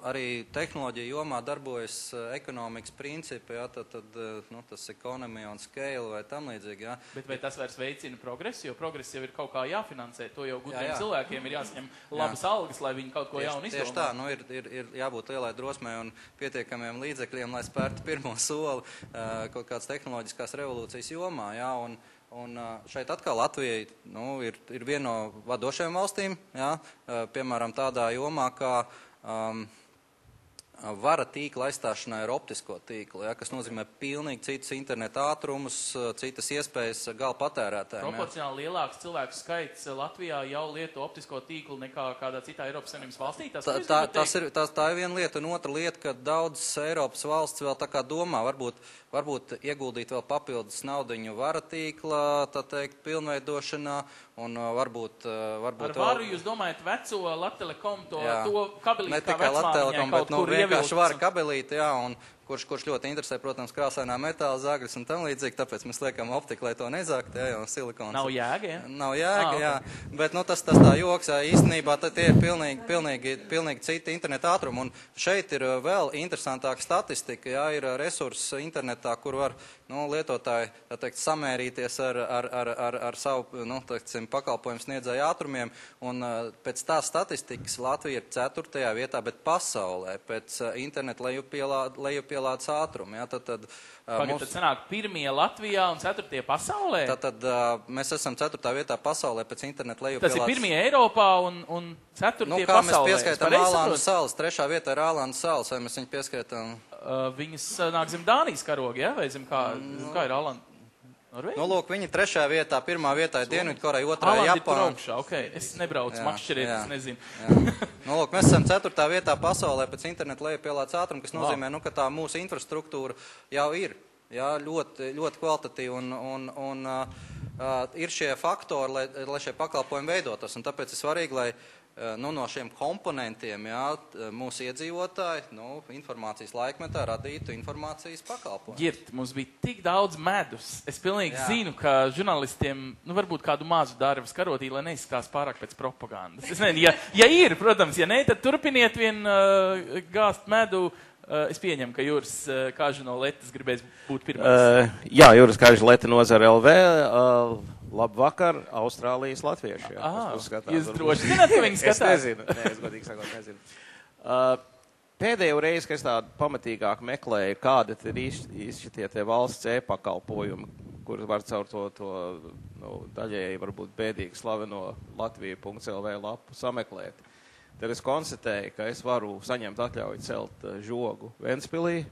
Speaker 4: arī tehnoloģija jomā darbojas ekonomikas principi, ja, tad tas economy on scale vai tam līdzīgi. Ja.
Speaker 1: Bet vai tas vairs veicina progresu, jo progress jau ir kaut kā jāfinansē, to jau gudriem cilvēkiem ir jāsaņem labas algas, lai viņi kaut ko jaunu izdomā.
Speaker 4: Tieši tā, ir jābūt lielai drosmei un pietiekamiem līdzekļiem, lai spērtu pirmo soli kaut kādas tehnoloģiskās revolūcijas jomā, ja, un šeit atkal Latvijai ir viena no vadošajām valstīm, ja, piemēram tādā jomā, kā vara tīkla aizstāšanai ar optisko tīklu, ja, kas nozīmē pilnīgi citus interneta ātrumus, citas iespējas gala patērētājiem.
Speaker 1: Proporcionāli lielāks cilvēku skaits Latvijā jau lieto optisko tīklu nekā kādā citā Eiropas Savienības valstī?
Speaker 4: Tā ir viena lieta, un otra lieta, ka daudzas Eiropas valsts vēl tā kā domā, varbūt ieguldīt vēl papildus naudiņu vara tīkla, tā teikt, pilnveidošanā, un varbūt
Speaker 1: ar varu jūs domājat veco Lattelekom to kabelīti
Speaker 4: ne tikai Lattelekom, bet vienkārši vara kabelīti, jā, un kurš ļoti interesē, protams, krāsainā metāla zagļus un tam līdzīgi, tāpēc mēs liekam optiku, lai to nezākt, jo silikons.
Speaker 1: Nav jēga, ja?
Speaker 4: Nav jēga, jā. Bet, tas tā joks, īstenībā tie ir pilnīgi citi interneta ātrumi. Un šeit ir vēl interesantāka statistika, jā, ir resursi internetā, kur var, lietotāji, tā teikt, samērīties ar savu, teiksim, pakalpojumu sniedzēju ātrumiem. Un pēc tā statistikas Latvija ir 4. vietā, bet pasaulē pēc interneta lejupielādes ātrumu. Ja, tad
Speaker 1: sanāk 1. Latvijā un 4. pasaulē?
Speaker 4: Tad mēs esam 4. vietā pasaulē pēc interneta lejupielādes.
Speaker 1: Tas ir 1. Eiropā un 4. pasaulē.
Speaker 4: Kā mēs pieskaitām Ālandu salas, 3. vietā ir Ālandu salas, vai mēs viņu pieskaitām?
Speaker 1: Viņas nāk zem Dānijas karoga, ja? Vai zem kā ir Ālanda?
Speaker 4: Lūk, viņi 3. vietā, 1. vietā ir Dienvidkoreja, 2. Japāna.
Speaker 1: Okay. Es nebraucu makšķeriet, es nezinu.
Speaker 4: Lūk, mēs esam 4. vietā pasaulē pēc interneta lejupielādes ātrumu, kas nozīmē, ka tā mūsu infrastruktūra jau ir, jā, ļoti, ļoti kvalitatīva un ir šie faktori, lai šie pakalpojumi veidotos, un tāpēc ir svarīgi, lai no šiem komponentiem, jā, mūsu iedzīvotāji, informācijas laikmetā radītu informācijas pakalpojumu.
Speaker 1: Girt, mums bija tik daudz medus. Es pilnīgi zinu, ka žurnālistiem, varbūt kādu mazu darbu karotī, lai neizskās pārāk pēc propagandas. Es nezinu, ja ir, protams, ja ne, tad turpiniet vien gāzt medu. Es pieņemu, ka Juris Kāža no Letas gribēs būt pirmais.
Speaker 5: Jā, Juris Kāža Leta Nozara LV. Labvakar, Austrālijas latvieši.
Speaker 1: Jūs droši zināt, ka viņi skatās?
Speaker 5: Es nezinu, es godīgi sakot nezinu. Pēdējo reizi, kad es tādu pamatīgāk meklēju, kāda ir īsti tie valsts e-pakalpojumi, kur var caur to daļēji varbūt bēdīgi slaveno Latviju.lv lapu sameklēt. Tad es konstatēju, ka es varu saņemt atļauju celt žogu Ventspilī,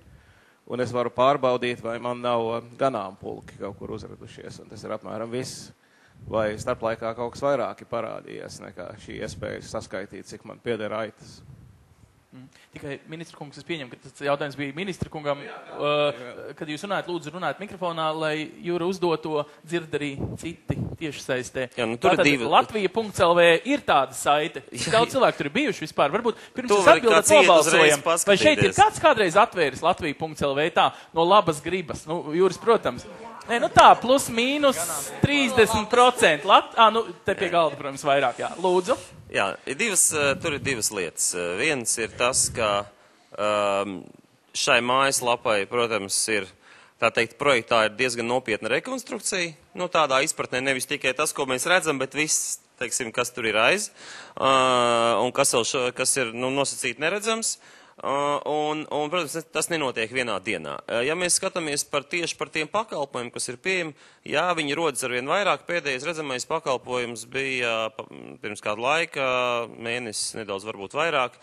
Speaker 5: un es varu pārbaudīt, vai man nav ganāmpulki kaut kur uzradušies, un tas ir apmēram viss. Vai starplaikā kaut kas vairāk ir parādījies nekā šī iespēja saskaitīt, cik man pieder aitas.
Speaker 1: Tikai ministra kungs, es pieņemu, ka tas jautājums bija ministra kungam. Kad jūs runājat, lūdzu runājat mikrofonā, lai Jūra uzdoto dzird arī citi tieši saistē.
Speaker 6: Jā, tātad
Speaker 1: Latvija.lv ir tāda saite. Daudz cilvēku tur ir bijuši vispār. Varbūt pirms jūs atbildat nobalsojam. Vai šeit ir kāds kādreiz atvēris Latvija.lv tā no labas gribas? Jūras, protams. Nē, tā, plus mīnus 30%. Te pie galda, protams, vairāk, jā. Lūdzu.
Speaker 6: Jā, tur ir divas lietas. Viens ir tas, ka šai mājaslapai, protams, ir, tā teikt, projektā ir diezgan nopietna rekonstrukcija. Tādā izpratnē nevis tikai tas, ko mēs redzam, bet viss, teiksim, kas tur ir aiz, un kas ir nosacīti neredzams. Protams, tas nenotiek vienā dienā. Ja mēs skatāmies tieši par tiem pakalpojumiem, kas ir pieejami, jā, viņi rodas arvien vairāk. Pēdējais redzamais pakalpojums bija pirms kādu laika, mēnesis, nedaudz varbūt vairāk.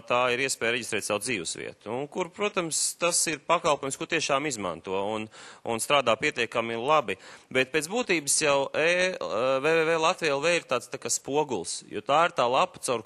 Speaker 6: Tā ir iespēja reģistrēt savu dzīvesvietu, kur, protams, tas ir pakalpojums, ko tiešām izmanto un strādā pietiekami labi. Bet pēc būtības jau www.latvija.lv ir tāds tā kā spoguls, jo tā ir tā lapa, caur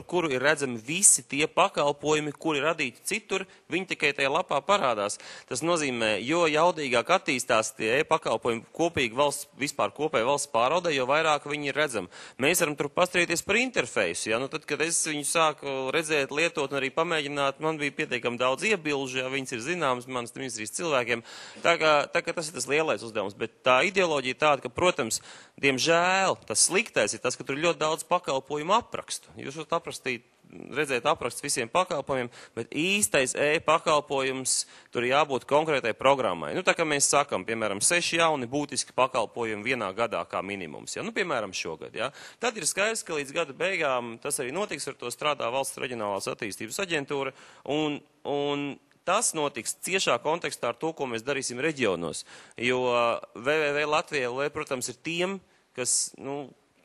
Speaker 6: kuru ir redzami visi tie pakalpojumi, kuri radīti citur, viņi tikai tajā lapā parādās. Tas nozīmē, jo jaudīgāk attīstās tie pakalpojumi kopīgi vispār kopēji valsts pārvaldē, jo vairāk viņi ir redzami. Mēs varam tur pastrīties par interfeisu. Ja? Tad, kad es viņu sāku redzēt, lietot un arī pamēģināt, man bija pietiekami daudz iebilžu, ja viņas ir zināmas manas ministrijas cilvēkiem. Tā kā tas ir tas lielais uzdevums. Bet tā ideoloģija tāda, ka, protams, diemžēl tas sliktais ir tas, ka tur ir ļoti daudz pakalpojumu aprakstu. Jūs redzēt apraksts visiem pakalpojumiem, bet īstais e-pakalpojums tur jābūt konkrētai programmai. Tā kā mēs sakam, piemēram, 6 jauni būtiski pakalpojumi vienā gadā kā minimums. Ja? Piemēram, šogad. Ja? Tad ir skaidrs, ka līdz gada beigām tas arī notiks, ar to strādā Valsts reģionālās attīstības aģentūra, un tas notiks ciešā kontekstā ar to, ko mēs darīsim reģionos. Jo www.latvija.lv, protams, ir tiem, kas,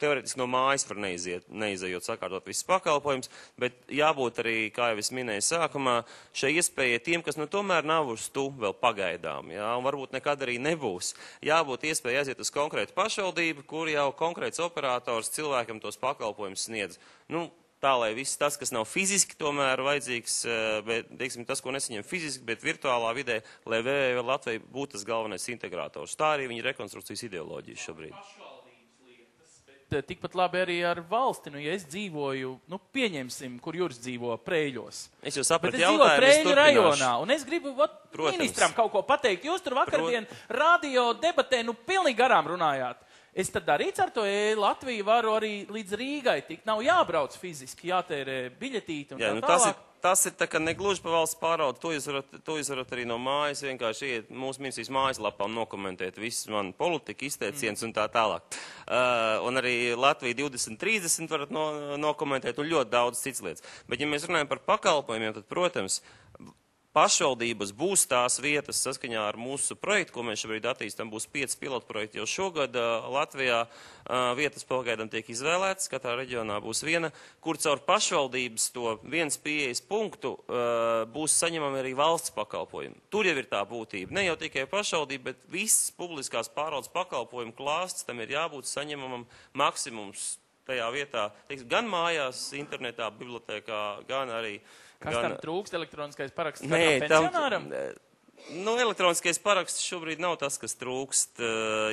Speaker 6: teoretiski no mājas var neizejot sakārtot visus pakalpojumus, bet jābūt arī, kā jau es minēju sākumā, šai iespējai tiem, kas tomēr nav uz tu vēl pagaidām, jā, un varbūt nekad arī nebūs. Jābūt iespēja aiziet uz konkrētu pašvaldību, kur jau konkrēts operators cilvēkam tos pakalpojumus sniedz. Tā, lai viss tas, kas nav fiziski tomēr vajadzīgs, bet, teiksim, tas, ko nesaņem fiziski, bet virtuālā vidē, lai Latvija būtu tas galvenais integrātors. Tā arī viņa rekonstrukcijas ideoloģija šobrīd.
Speaker 1: tikpat labi arī ar valsti. Nu, ja es dzīvoju, nu, pieņemsim, kur Juris dzīvo, Preiļos.
Speaker 6: Es jau sapratu
Speaker 1: Bet es dzīvoju Preiļu rajonā, un es gribu
Speaker 6: Protams.
Speaker 1: ministram kaut ko pateikt. Jūs tur vakardien radio debatē, nu, pilnīgi garām runājāt. Es tad darīts ar to Latviju varu arī līdz Rīgai tikt. Nav jābrauc fiziski, jātērē biļetīti un
Speaker 6: Jā,
Speaker 1: tā
Speaker 6: nu,
Speaker 1: tālāk.
Speaker 6: tas ir tā, ka negluži pa valsts pāraudu, to jūs varat arī no mājas, vienkārši iet mūsu ministrijas mājaslapā un nokomentēt visu manu politiku, izteicienus un tā tālāk. Un arī Latvija 2030 varat nokomentēt un ļoti daudz cits lietas. Bet, ja mēs runājam par pakalpojumiem, tad, protams, pašvaldības būs tās vietas saskaņā ar mūsu projektu, ko mēs šobrīd attīstam, būs 5 pilotprojekti jau šogad Latvijā. Vietas pagaidām tiek izvēlētas, katrā reģionā būs viena, kur caur pašvaldības to viens pieejas punktu būs saņemami arī valsts pakalpojumi. Tur jau ir tā būtība. Ne jau tikai pašvaldība, bet viss publiskās pārvaldes pakalpojumu klāsts, tam ir jābūt saņemamam maksimums tajā vietā, gan mājās, internetā, bibliotēkā, gan arī
Speaker 1: Kas tam trūkst, elektroniskais paraksts
Speaker 6: Nē,
Speaker 1: pensionāram?
Speaker 6: Nu, elektroniskais paraksts šobrīd nav tas, kas trūkst,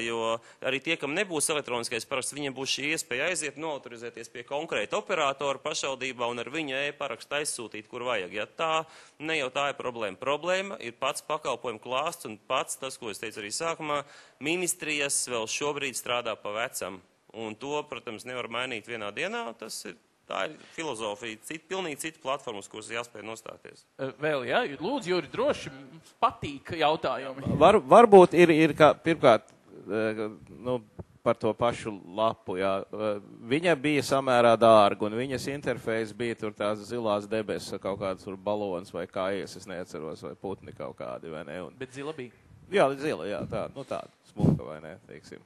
Speaker 6: jo arī tie, kam nebūs elektroniskais paraksts, viņiem būs šī iespēja aiziet, noautorizēties pie konkrēta operatora pašvaldībā un ar viņa e-parakstu aizsūtīt, kur vajag. Ja tā, ne jau tā ir problēma. Problēma ir pats pakalpojumu klāsts un pats tas, ko es teicu arī sākumā, ministrijas vēl šobrīd strādā pa vecam. Un to, protams, nevar mainīt vienā dienā, tā ir filozofija, pilnīgi cita platforma, uz kuras jāspēj nostāties.
Speaker 1: Vēl, jā, lūdzu, Juri, droši patīk jautājumi.
Speaker 5: Varbūt ir kā, pirmkārt, nu, par to pašu lapu, jā. Viņa bija samērā dārga, un viņas interfejs bija tur tās zilās debesis, kaut kāds tur balons vai kājies, es neatceros, vai putni kaut kādi, vai ne.
Speaker 1: Bet zila bija?
Speaker 5: Jā, zila, jā, tāda smuka, vai ne, teiksim.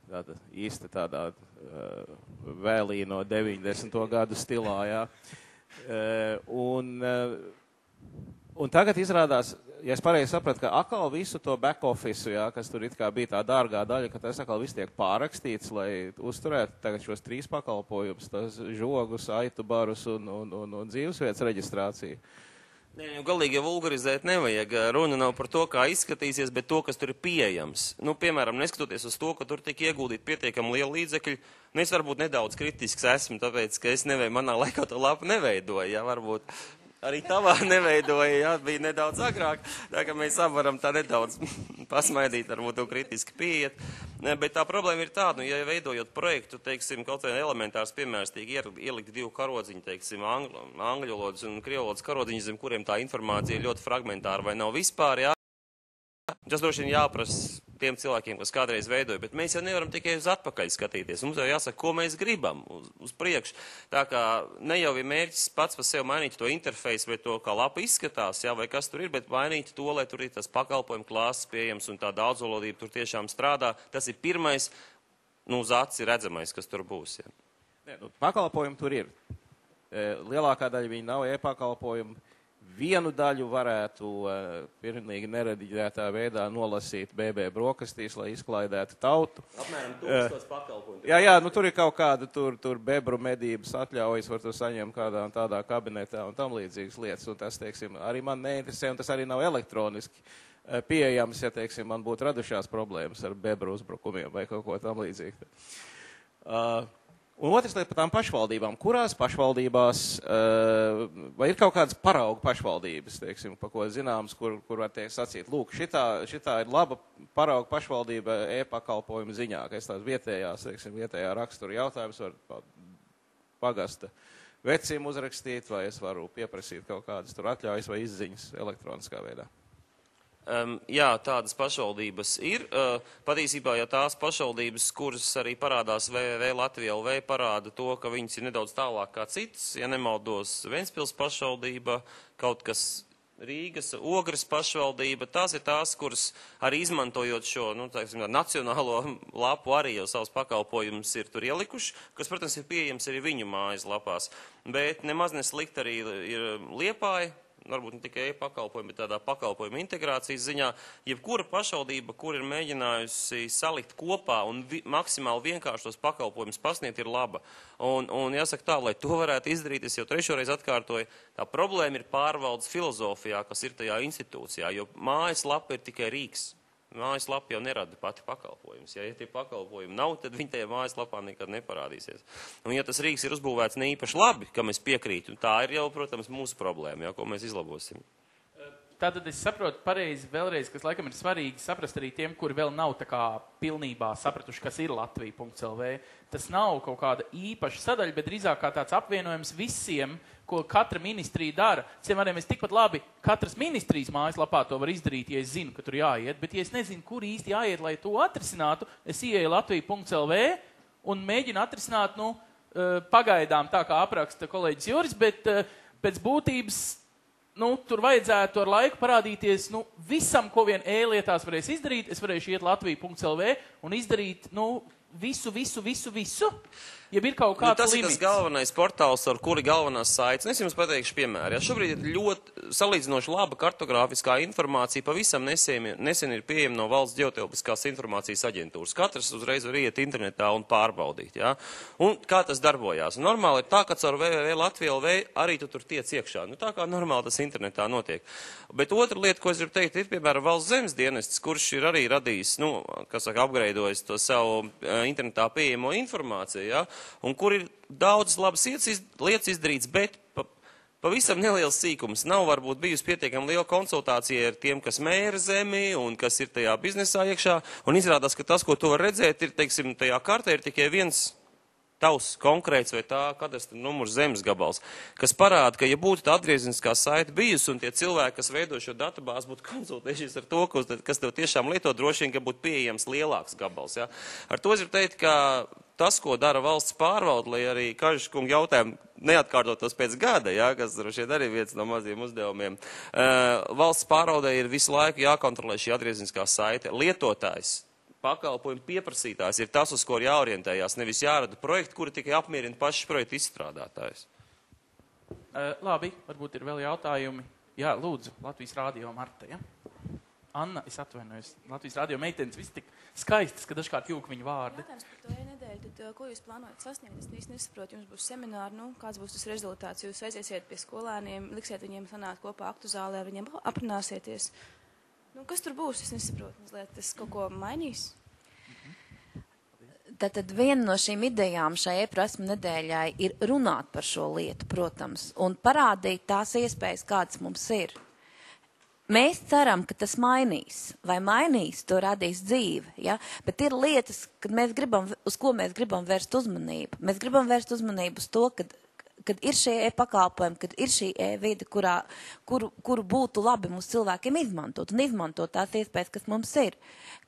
Speaker 5: Tāda īsta tādā vēlī no 90. gadu stilā, jā. Un tagad izrādās, ja es pareizi sapratu, ka atkal visu to back office, jā, kas tur it kā bija tā dārgā daļa, ka tas atkal viss tiek pārrakstīts, lai uzturētu tagad šos 3 pakalpojumus, tas žogus, aitu barus un dzīvesvietas reģistrāciju.
Speaker 6: Nē, galīgi vulgarizēt nevajag. Runa nav par to, kā izskatīsies, bet to, kas tur ir pieejams. Nu, piemēram, neskatoties uz to, ka tur tiek ieguldīt pietiekami liela līdzekļi, nu, es varbūt nedaudz kritisks esmu, tāpēc, ka es manā laikā to lapu neveidoju, jā, varbūt arī tavā neveidoja, jā, bija nedaudz agrāk, tā ka mēs varam tā nedaudz pasmaidīt, varbūt to kritiski pieiet. Bet tā problēma ir tāda, nu, ja veidojot projektu, teiksim, kaut vai elementārs piemērs tiek ielikt 2 karodziņi, teiksim, angļu valodas un krievu valodas karodziņi, zem kuriem tā informācija ir ļoti fragmentāra vai nav vispār, jā. Tas droši vien jāprasa tiem cilvēkiem, kas kādreiz veidoja, bet mēs jau nevaram tikai uz atpakaļ skatīties. Mums jau jāsaka, ko mēs gribam uz priekšu. Tā kā ne jau ir mērķis pats par sevi mainīt to interfeisu vai to, kā lapa izskatās, jā, vai kas tur ir, bet mainīt to, lai tur ir tas pakalpojumu klāsts pieejams un tā daudzvalodība tur tiešām strādā. Tas ir pirmais, nu, uz aci redzamais, kas tur būs. Jā.
Speaker 5: Nē, nu, pakalpojumi tur ir. Lielākā daļa viņi nav e-pakalpojumi. Vienu daļu varētu pilnīgi nerediģētā veidā nolasīt BB brokastīs, lai izklaidētu tautu.
Speaker 6: Apmēram 1000 pakalpojumu.
Speaker 5: Jā, nu tur ir kaut kāda tur bebru medības atļaujas, var to saņemt kādā un tādā kabinetā un tam līdzīgas lietas. Un tas, teiksim, arī man neinteresē, un tas arī nav elektroniski pieejams, ja, teiksim, man būtu radušās problēmas ar bebru uzbrukumiem vai kaut ko tam līdzīgi. Un otrs lieta par tām pašvaldībām. Kurās pašvaldībās, vai ir kaut kādas paraugu pašvaldības, teiksim, pa ko zināms, kur var teikt sacīt, lūk, šitā ir laba paraugu pašvaldība e-pakalpojumu ziņā, ka es tās vietējā rakstura jautājums var pagasta vecim uzrakstīt, vai es varu pieprasīt kaut kādas tur atļaujas vai izziņas elektroniskā veidā.
Speaker 6: Jā, tādas pašvaldības ir. Patiesībā, ja tās pašvaldības, kuras arī parādās www.latvija.lv, parāda to, ka viņas ir nedaudz tālāk kā citas, ja nemaldos Ventspils pašvaldība, kaut kas Rīgas, Ogres pašvaldība, tās ir tās, kuras arī izmantojot šo, nu, teiksim, nacionālo lapu arī jau savus pakalpojumus ir tur ielikuši, kas, protams, ir pieejams arī viņu mājas lapās. Bet nemaz neslikt arī ir Liepāja, varbūt ne tikai e-pakalpojumi, bet tādā pakalpojuma integrācijas ziņā, jebkura pašvaldība, kur ir mēģinājusi salikt kopā un maksimāli vienkārši tos pakalpojumus pasniegt, ir laba. Un jāsaka tā, lai to varētu izdarīt, es jau trešoreiz atkārtoju, tā problēma ir pārvaldes filozofijā, kas ir tajā institūcijā, jo mājaslapa ir tikai rīks. mājaslapa jau nerada pati pakalpojumus. Ja tie pakalpojumi nav, tad viņi tajā mājaslapā nekad neparādīsies. Un ja tas rīks ir uzbūvēts ne īpaši labi, kam es piekrītu, tā ir jau, protams, mūsu problēma, ko mēs izlabosim.
Speaker 1: Tātad es saprotu pareizi vēlreiz, kas laikam ir svarīgi saprast arī tiem, kuri vēl nav tā kā pilnībā sapratuši, kas ir Latvija.lv. Tas nav kaut kāda īpaša sadaļa, bet drīzāk kā tāds apvienojums visiem, ko katra ministrija dara. Ciemādiem es tikpat labi katras ministrijas mājaslapā to var izdarīt, ja es zinu, ka tur jāiet, bet ja es nezinu, kur īsti jāiet, lai to atrisinātu, es ieeju Latvija.lv un mēģinu atrisināt, pagaidām tā kā apraksta kolēģis Juris, bet pēc būtības tur vajadzētu ar laiku parādīties, visam, ko vien e-lietās varēs izdarīt, es varēšu iet Latvija.lv un izdarīt, visu. Ja ir kaut kāds
Speaker 6: tas
Speaker 1: limits.
Speaker 6: Tas ir tas galvenais portāls, ar kuri galvenās saites. Es jums pateikšu piemēru. Ja šobrīd ir ļoti salīdzinoši laba kartogrāfiskā informācija, pavisam nesen ir pieejama no Valsts ģeotelpiskās informācijas aģentūras. Katrs uzreiz var iet internetā un pārbaudīt. Ja? Un kā tas darbojās? Normāli ir tā, ka caur www.latvija.lv arī tu tur tiec iekšā. Tā kā normāli tas internetā notiek. Bet otra lieta, ko es gribu teikt, ir, piemēram, Valsts zemes dienests, kurš ir arī radījis, upgraidojis to savu internetā pieejamo informāciju, ja? Un kur ir daudz labas lietas izdarīts, bet pavisam neliels sīkums. Nav varbūt bijusi pietiekami liela konsultācija ar tiem, kas mēra zemi un kas ir tajā biznesā iekšā. Un izrādās, ka tas, ko tu var redzēt, ir, teiksim, tajā kartē ir tikai viens tavs konkrēts vai tā kadastra numurs zemes gabals, kas parāda, ka ja būtu tā atgriezeniskā saite bijusi un tie cilvēki, kas veido šo datubāzi, būtu konsultējušies ar to, kas tev tiešām lieto, droši vien, ka būtu pieejams lielāks gabals. Ja? Ar to es gribu teikt, ka tas, ko dara valsts pārvalde, lai arī Kažkunga jautājumu neatkārtotos pēc gada, ja, kas droši vien arī viens no maziem uzdevumiem, valsts pārvaldē ir visu laiku jākontrolē šī atgriezeniskā saite. Lietotājs, pakalpojumu pieprasītājs ir tas, uz ko ir jāorientējās, nevis jārada projekti, kuri tikai apmierina pašas projektu izstrādātājs.
Speaker 1: Labi, varbūt ir vēl jautājumi. Jā, lūdzu, Latvijas Rādio Marta, ja? Anna, es atvainojos. Latvijas Rādio meitenes viss tik skaistas, ka dažkārt jūk viņu vārdi.
Speaker 7: Jautājums par to nedēļu, tad ko jūs plānojat sasniegt? Es īsti nesaprotu, jums būs semināri, kāds būs tas rezultāts? Jūs aiziesiet pie skolēniem, liksiet viņiem sanākt kopā aktu zālē, ar viņiem aprunāsieties. Kas tur būs? Es nesaprotu, mazliet tas kaut ko mainīs.
Speaker 3: Tad viena no šīm idejām šai e-prasmu nedēļai ir runāt par šo lietu, protams, un parādīt tās iespējas, kādas mums ir. Mēs ceram, ka tas mainīs. Vai mainīs, to radīs dzīve, ja? Bet ir lietas, uz ko mēs gribam vērst uzmanību. Mēs gribam vērst uzmanību uz to, kad ir šie e-pakalpojumi, kad ir šī e-vide, kuru būtu labi mums cilvēkiem izmantot tās iespējas, kas mums ir.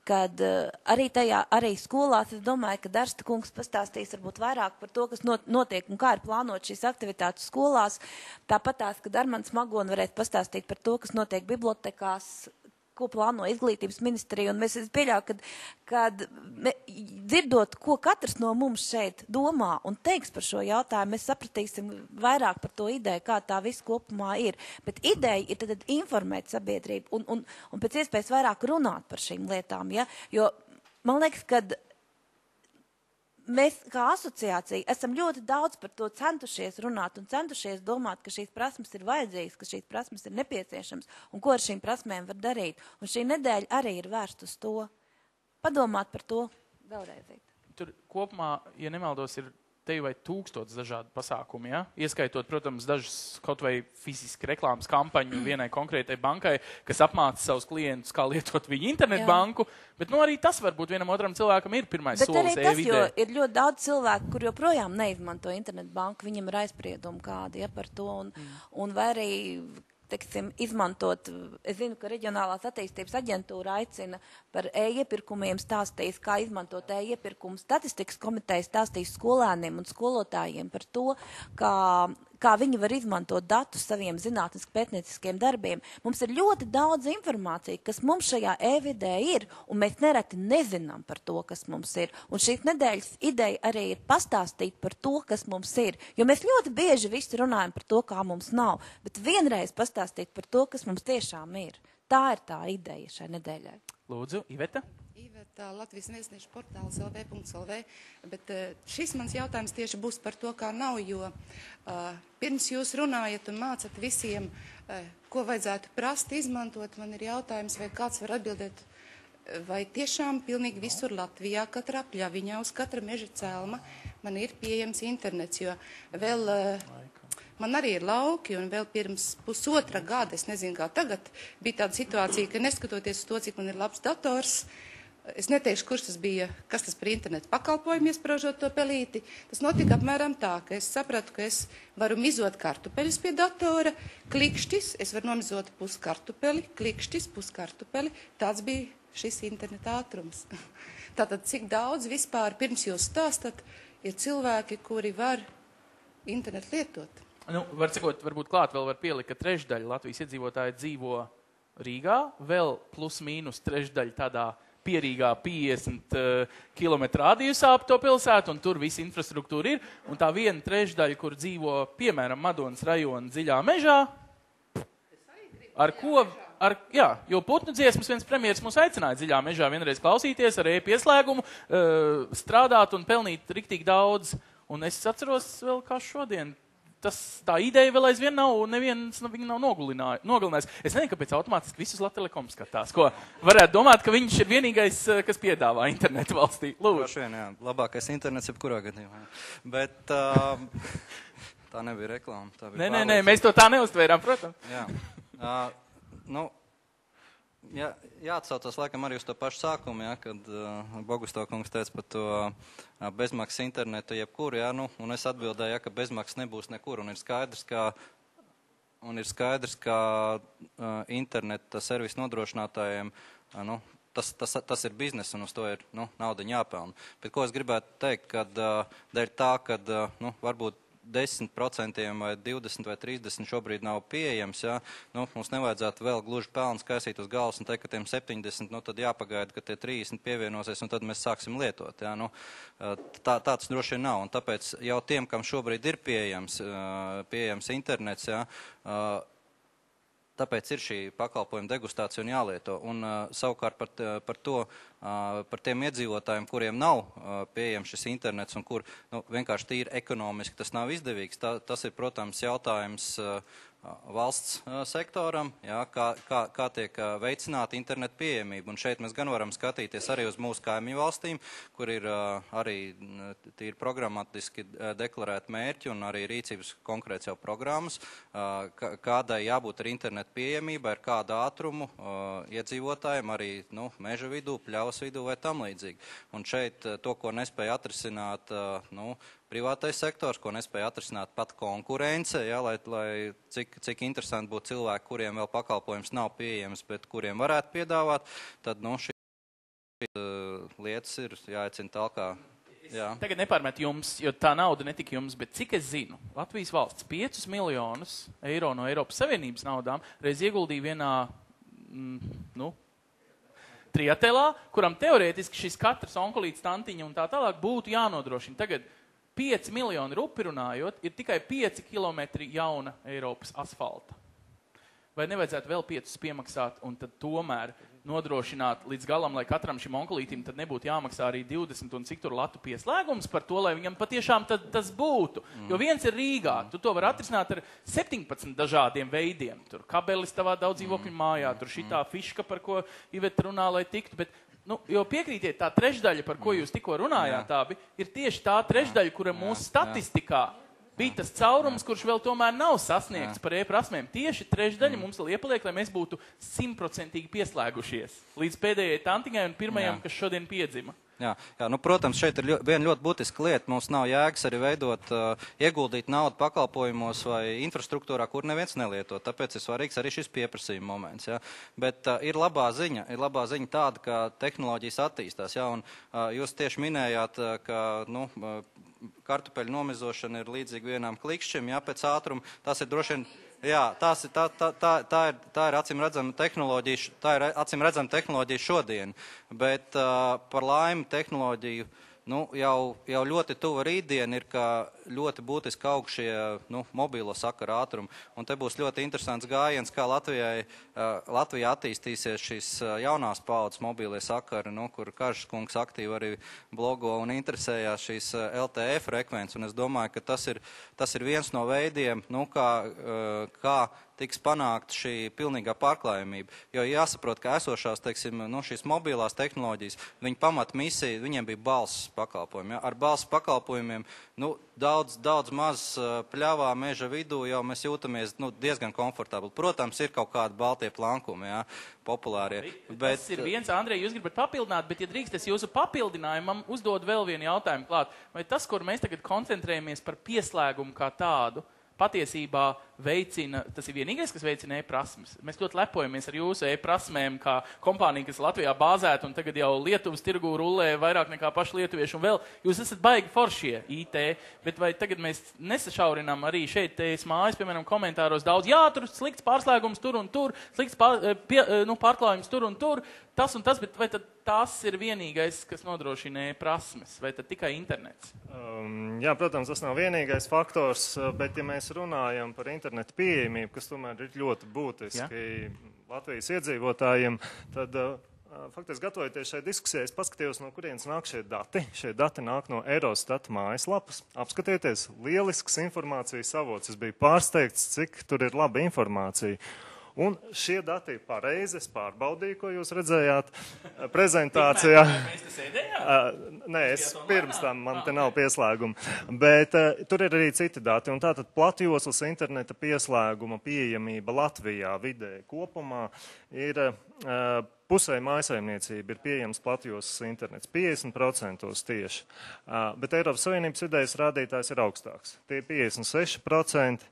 Speaker 3: Kad arī skolās, es domāju, ka Darsta kungs pastāstīs varbūt vairāk par to, kas notiek un kā ir plānot šīs aktivitātes skolās. Tāpat tās, kad Armands Magona varēs pastāstīt par to, kas notiek bibliotekās, ko plāno izglītības ministrija, un mēs pieļauju, kad dzirdot, ko katrs no mums šeit domā un teiks par šo jautājumu, mēs sapratīsim vairāk par to ideju, kā tā viss kopumā ir. Bet ideja ir tad informēt sabiedrību un pēc iespējas vairāk runāt par šīm lietām, ja? Jo man liekas, kad mēs kā asociācija esam ļoti daudz par to centušies runāt un centušies domāt, ka šīs prasmes ir vajadzīgas, ka šīs prasmes ir nepieciešams un ko ar šīm prasmēm var darīt. Un šī nedēļa arī ir vērsta uz to. Padomāt par to vēlreiz.
Speaker 1: Tur kopumā, ja nemaldos, ir tevi vai 1000 dažādi pasākumi, ja? Ieskaitot, protams, dažas kaut vai fiziski reklāmas kampaņu vienai konkrētai bankai, kas apmāca savus klientus, kā lietot viņu internetbanku, bet arī tas varbūt vienam otram cilvēkam ir pirmais solis e-vidē. Bet arī tas,
Speaker 3: jo ir ļoti daudz cilvēku, kur joprojām neizmanto internetbanku, viņam ir aizspriedumi kādi, ja, par to, un vai arī izmantot, es zinu, ka Reģionālās attīstības aģentūra aicina par e-iepirkumiem stāstīs, kā izmantot e-iepirkumu. Statistikas komiteja stāstīs skolēniem un skolotājiem par to, kā viņi var izmantot datus saviem zinātniski pētnieciskiem darbiem. Mums ir ļoti daudz informācija, kas mums šajā e-vidē ir, un mēs nereti nezinām par to, kas mums ir. Un šīs nedēļas ideja arī ir pastāstīt par to, kas mums ir. Jo mēs ļoti bieži visi runājam par to, kā mums nav, bet vienreiz pastāstīt par to, kas mums tiešām ir. Tā ir tā ideja šai nedēļai.
Speaker 1: Lūdzu, Iveta.
Speaker 8: Latvijas Vēstniešu portāls lv.lv, bet šis mans jautājums tieši būs par to, kā nav, jo pirms jūs runājat un mācat visiem, ko vajadzētu prast izmantot, man ir jautājums, vai kāds var atbildēt, vai tiešām pilnīgi visur Latvijā, katra apļaviņā, uz katra meža celma man ir pieejams internets, jo vēl man arī ir lauki, un vēl pirms pusotra gada, es nezinu, kā tagad, bija tāda situācija, ka neskatoties uz to, cik man ir labs dators, es neteikšu, kurš tas bija, kas tas par internetu pakalpojumu iespraužot to pelīti. Tas notika apmēram tā, ka es sapratu, ka es varu mizot kartupeļus pie datora, klikšķis, es varu nomizot puskartupeli, klikšķis, puskartupeli. Tāds bija šis interneta ātrums. Tātad, cik daudz vispār pirms jūs stāstat, ir cilvēki, kuri var internetu lietot?
Speaker 1: Nu, var cikot, varbūt klāt vēl var pielikt, ka trešdaļa Latvijas iedzīvotāji dzīvo Rīgā, vēl plus mīnus trešdaļa tādā pierīgā 50 km radiusā ap to pilsētu, un tur visa infrastruktūra ir, un tā viena trešdaļa, kur dzīvo, piemēram, Madonas rajona dziļā mežā, ar ko, jā, jo putnu dziesmas viens premjeras mūs aicināja dziļā mežā vienreiz klausīties, ar e-pieslēgumu, strādāt un pelnīt riktīgi daudz, un es atceros vēl kā šodien, tā ideja vēl aizvien nav, neviens viņu nav nogalinājis. Es nezinu, kāpēc automātiski visus Latelekom skatās, ko varētu domāt, ka viņš ir vienīgais, kas piedāvā internetu valstī. Lūdzu.
Speaker 4: Jā, labākais internets jebkurā gadījumā. Bet tā nebija reklāma. Tā bija
Speaker 1: Nē, mēs to tā neuztvērām, protams.
Speaker 4: Jā. Jāatsaucas laikam arī uz to pašu sākumu, kad Bogusto kungs teica par to bezmaksas internetu jebkur, un es atbildēju, ka bezmaksas nebūs nekur, un ir skaidrs, ka interneta servisu nodrošinātājiem, tas ir biznes, un uz to ir nauda jāpelna. Bet ko es gribētu teikt, kad dēļ tā, kad varbūt 10% vai 20 vai 30 šobrīd nav pieejams, mums nevajadzētu vēl gluži pelnu skaisīt uz galvas un teikt, ka tiem 70, tad jāpagaida, ka tie 30 pievienosies, un tad mēs sāksim lietot. Tāds droši vien nav, un tāpēc jau tiem, kam šobrīd ir pieejams internets, tāpēc ir šī pakalpojuma degustācija un jālieto. Un savukārt par tiem iedzīvotājiem, kuriem nav pieejams šis internets un kur vienkārši tīri ekonomiski tas nav izdevīgs, tas ir, protams, jautājums valsts sektoram, kā tiek veicināta internetu pieejamība. Un šeit mēs gan varam skatīties arī uz mūsu kaimiņu valstīm, kur ir arī tīri programmatiski deklarēti mērķi un arī rīcības konkrēts jau programmas, kādai jābūt ar internetu pieejamībai, ar kādu ātrumu iedzīvotājiem, arī meža vidū, pļavas vidū vai tam līdzīgi. Un šeit to, ko nespēja atrisināt, privātais sektors, ko nespēja atrisināt pat konkurence, lai cik interesanti būtu cilvēki, kuriem vēl pakalpojums nav pieejams, bet kuriem varētu piedāvāt, tad šīs lietas ir jāaicina tālāk.
Speaker 1: Tagad nepārmet jums, jo tā nauda netika jums, bet cik es zinu, Latvijas valsts 5 miljonus eiro no Eiropas Savienības naudām reiz ieguldīja vienā, triatelā, kuram teorētiski šis katrs onkolīts, tantiņa un tā tālāk būtu jānodrošina. Tagad 5 miljoni rupi runājot, ir tikai 5 kilometri jauna Eiropas asfalta. Vai nevajadzētu vēl 5 piemaksāt un tad tomēr nodrošināt līdz galam, lai katram šim onkolītim tad nebūtu jāmaksā arī 20 un cik tur latu pieslēgums par to, lai viņam patiešām tas būtu. Jo viens ir Rīgā, tu to var atrisināt ar 17 dažādiem veidiem. Tur kabelis tavā daudz dzīvokļu mājā, tur šitā fiška, par ko Iveta runā, lai tiktu, bet jo piekrītiet, tā trešdaļa, par ko jūs tikko runājāt, ir tieši tā trešdaļa, kura mūsu statistikā bija tas caurums, kurš vēl tomēr nav sasniegts par e-prasmēm. Tieši trešdaļa mums vēl iepaliek, lai mēs būtu 100% pieslēgušies līdz pēdējai tantiņai un pirmajam, kas šodien piedzima.
Speaker 4: Protams, šeit ir viena ļoti būtiska lieta. Mums nav jēgas arī ieguldīt naudu pakalpojumos vai infrastruktūrā, kur neviens nelieto. Tāpēc ir svarīgs arī šis pieprasījuma moments. Bet ir labā ziņa tāda, ka tehnoloģijas attīstās. Un jūs tieši minējāt, ka kartupeļu nomizošana ir līdzīga vienām klikšķim, pēc ātruma. Tas ir droši vien. Tā ir acīm redzama tehnoloģija šodien, bet par laimi tehnoloģiju jau ļoti tuva rītdiena ir, ka ļoti būtiski aug šie mobilo sakaru ātrumi. Un te būs ļoti interesants gājiens, kā Latvijā attīstīsies šīs jaunās paudzes mobilie sakari, kur Kažkungs aktīvi arī blogo un interesējās šīs LTE frekvences. Un es domāju, ka tas ir viens no veidiem, kā tiks panākt šī pilnīgā pārklājumība. Jo jāsaprot, ka esošās, šīs mobilās tehnoloģijas, viņa pamat misija, viņiem bija balss pakalpojumi. Ja? Ar balss pakalpojumiem, daudz maz pļavā meža vidū jau mēs jūtamies diezgan komfortabli. Protams, ir kaut kādi baltie plankumi, ja? Populārie.
Speaker 1: Tas ir viens, Andrej, jūs gribat papildināt, bet, ja drīkst, es jūsu papildinājumam uzdod vēl vienu jautājumu klāt. Vai tas, kur mēs tagad koncentrējamies par pieslēgumu kā tādu, patiesībā veicina, tas ir vienīgais, kas veicina e-prasmes. Mēs ļoti lepojamies ar jūsu e-prasmēm, kā kompānija, kas Latvijā bāzēta, un tagad jau Lietuvas tirgū rullē vairāk nekā paši lietuvieši, un vēl jūs esat baigi foršie IT, bet vai tagad mēs nesašaurinām arī šeit, es mājas, piemēram, komentāros daudz, jā, tur slikts pārslēgums tur un tur, slikts pārklājums tur un tur, tas un tas, bet vai tad tas ir vienīgais, kas nodrošina e-prasmes, vai tad tikai internets?
Speaker 9: Jā, protams, tas nav vienīgais faktors, bet ja mēs runājam par internetu pieejamību, kas tomēr ir ļoti būtiski Latvijas iedzīvotājiem, tad faktiski gatavojoties šai diskusijai, es paskatījos, no kurienes nāk šie dati. Šie dati nāk no Eurostat mājaslapas. Apskatieties, lielisks informācijas avots. Es biju pārsteigts, cik tur ir laba informācija. Un šie dati ir pareizi, es pārbaudīju, ko jūs redzējāt prezentācijā. Nē, pirms tam man te nav pieslēguma. Bet tur ir arī citi dati. Un tātad platjoslas interneta pieslēguma pieejamība Latvijā vidē kopumā ir pusē mājasaimniecība ir pieejams platjoslas internets. 50% tieši. Bet Eiropas Savienības vidējais rādītājs ir augstāks. Tie 56%.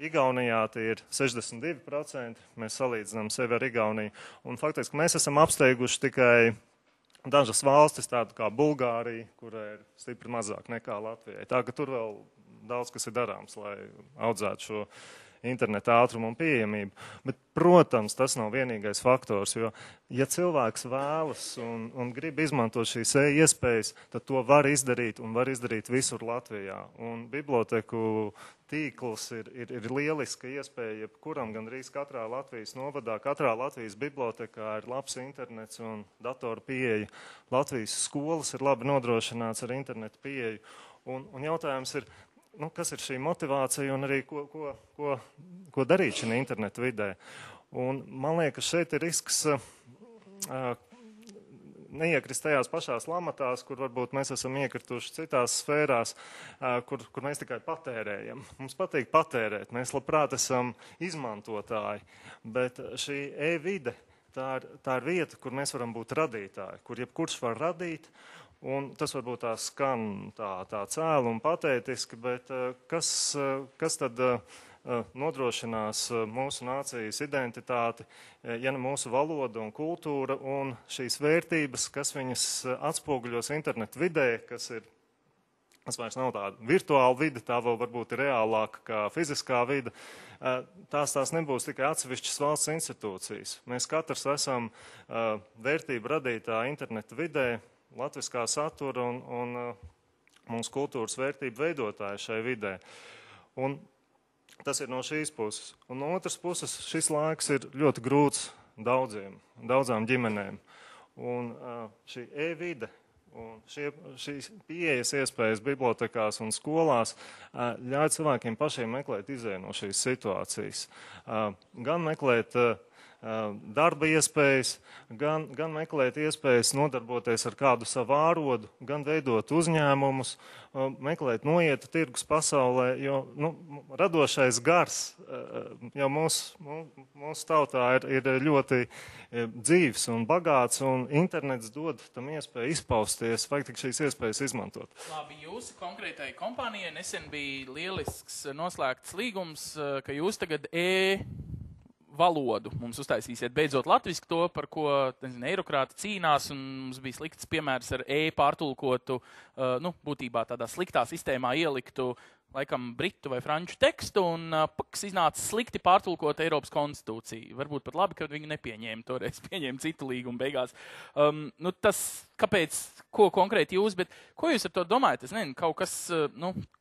Speaker 9: Igaunijā tie ir 62%, mēs salīdzinām sevi ar Igauniju, un faktiski mēs esam apsteiguši tikai dažas valstis, tādu kā Bulgārija, kurai ir stipri mazāk nekā Latvijai. Tā ka tur vēl daudz kas ir darāms, lai audzētu šo interneta ātrumu un pieejamību. Bet, protams, tas nav vienīgais faktors, jo, ja cilvēks vēlas un grib izmantot šīs iespējas, tad to var izdarīt un var izdarīt visur Latvijā. Un biblioteku tīkls ir lieliska iespēja, jebkuram gandrīz katrā Latvijas novadā, katrā Latvijas bibliotekā ir labs internets un datoru pieeja. Latvijas skolas ir labi nodrošināts ar internetu pieeju. Un jautājums ir, kas ir šī motivācija un arī ko darīt šajā internetu vidē. Un man liekas, šeit ir risks neiekrist tajās pašās lamatās, kur varbūt mēs esam iekrituši citās sfērās, kur mēs tikai patērējam. Mums patīk patērēt, mēs labprāt esam izmantotāji, bet šī e-vide, tā ir vieta, kur mēs varam būt radītāji, kur jebkurš var radīt. Un tas varbūt tā skan tā cēlu un patētiski, bet kas tad nodrošinās mūsu nācijas identitāti, ja ne mūsu valoda un kultūra un šīs vērtības, kas viņas atspoguļos internetu vidē, kas vairs nav tāda virtuāla vide, tā vēl varbūt ir reālāka kā fiziskā vide, tās nebūs tikai atsevišķas valsts institūcijas. Mēs katrs esam vērtību radītā internetu vidē, latviskā satura un mūsu kultūras vērtību veidotāji šai vidē. Un tas ir no šīs puses. Un no otras puses šis laiks ir ļoti grūts daudzām ģimenēm. Un šī e-vide un šīs pieejas iespējas bibliotekās un skolās ļauj cilvēkiem pašiem meklēt izēju no šīs situācijas. Gan meklēt darba iespējas, gan meklēt iespējas nodarboties ar kādu savu ārodu, gan veidot uzņēmumus, meklēt noieta tirgus pasaulē, jo radošais gars jau mūsu tautā ir ļoti dzīves un bagāts, un internets dod tam iespēju izpausties, vajag tik šīs iespējas izmantot.
Speaker 1: Labi, jūsu konkrētai kompānijai nesen bija lielisks noslēgts līgums, ka jūs tagad valodu mums uztaisīsiet beidzot latviski to, par ko eirokrāti cīnās, un mums bija slikts piemērs ar pārtulkotu, būtībā tādā sliktā sistēmā ieliktu laikam britu vai franču tekstu, un iznāca slikti pārtulkot Eiropas konstitūciju. Varbūt pat labi, ka viņi nepieņēma toreiz, pieņēma citu līgumu beigās. Tas, kāpēc, ko konkrēti jūs, bet ko jūs ar to domājat? Es nezinu, kaut kas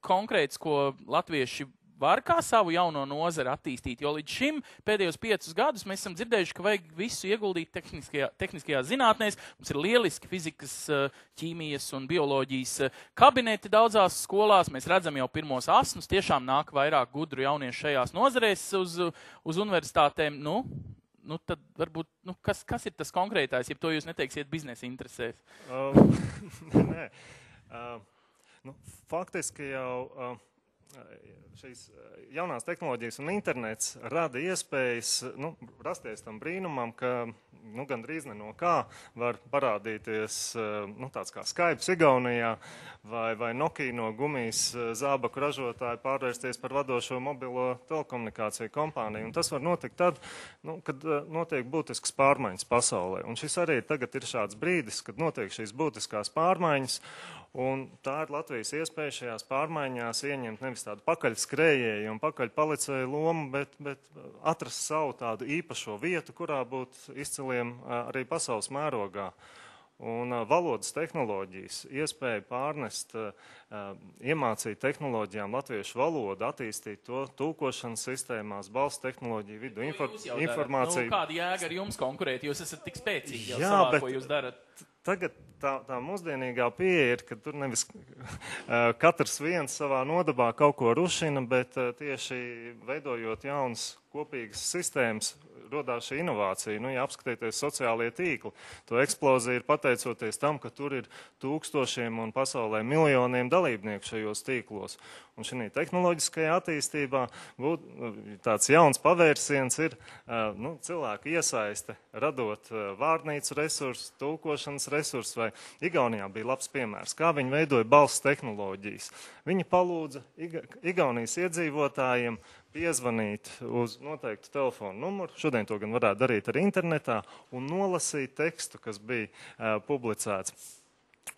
Speaker 1: konkrēts, ko latvieši var kā savu jauno nozari attīstīt, jo līdz šim pēdējos 5 gadus mēs esam dzirdējuši, ka vajag visu ieguldīt tehniskajās zinātnēs. Mums ir lieliski fizikas, ķīmijas un bioloģijas kabineti daudzās skolās. Mēs redzam jau pirmos asnus, tiešām nāk vairāk gudru jauniešu šajās nozarēs uz universitātēm. Tad varbūt, kas ir tas konkrētais, ja to jūs neteiksiet biznesa interesēs?
Speaker 9: Nē. Faktiski jau šīs jaunās tehnoloģijas un internets rada iespējas rasties tam brīnumam, ka gandrīz ne no kā var parādīties tāds kā Skype Igaunijā vai Nokia no gumijas zābaku ražotāju pārvērsties par vadošo mobilo telekomunikāciju kompāniju. Un tas var notikt tad, kad notiek būtiskas pārmaiņas pasaulē. Un šis arī tagad ir šāds brīdis, kad notiek šīs būtiskās pārmaiņas. Un tā ir Latvijas iespēja šajās pārmaiņās ieņemt nevis tādu pakaļskrējēju un pakaļpalicēju lomu, bet atrast savu tādu īpašo vietu, kurā būt izciliem arī pasaules mērogā. Un valodas tehnoloģijas, iespēja pārnest, iemācīt tehnoloģijām latviešu valodu, attīstīt to tulkošanas sistēmās, balss tehnoloģiju, vidu informāciju.
Speaker 1: Kāda jēga ar jums konkurēt? Jūs esat tik spēcīgi jau savā, ko jūs darat.
Speaker 9: Tagad tā mūsdienīgā pieeja ir, ka tur nevis katrs viens savā nodabā kaut ko rušina, bet tieši veidojot jaunas kopīgas sistēmas, rodās šī inovācija. Ja apskatieties sociālie tīkli, to eksplozija ir pateicoties tam, ka tur ir tūkstošiem un pasaulē miljoniem dalībnieku šajos tīklos. Un šī tehnoloģiskajā attīstībā tāds jauns pavērsiens ir cilvēku iesaiste, radot vārnīcu resursus, tulkošanas resursus, vai Igaunijā bija labs piemērs, kā viņi veidoja balss tehnoloģijas. Viņi palūdza Igaunijas iedzīvotājiem piezvanīt uz noteiktu telefonu numuru, šodien to gan varētu darīt arī internetā, un nolasīt tekstu, kas bija publicēts.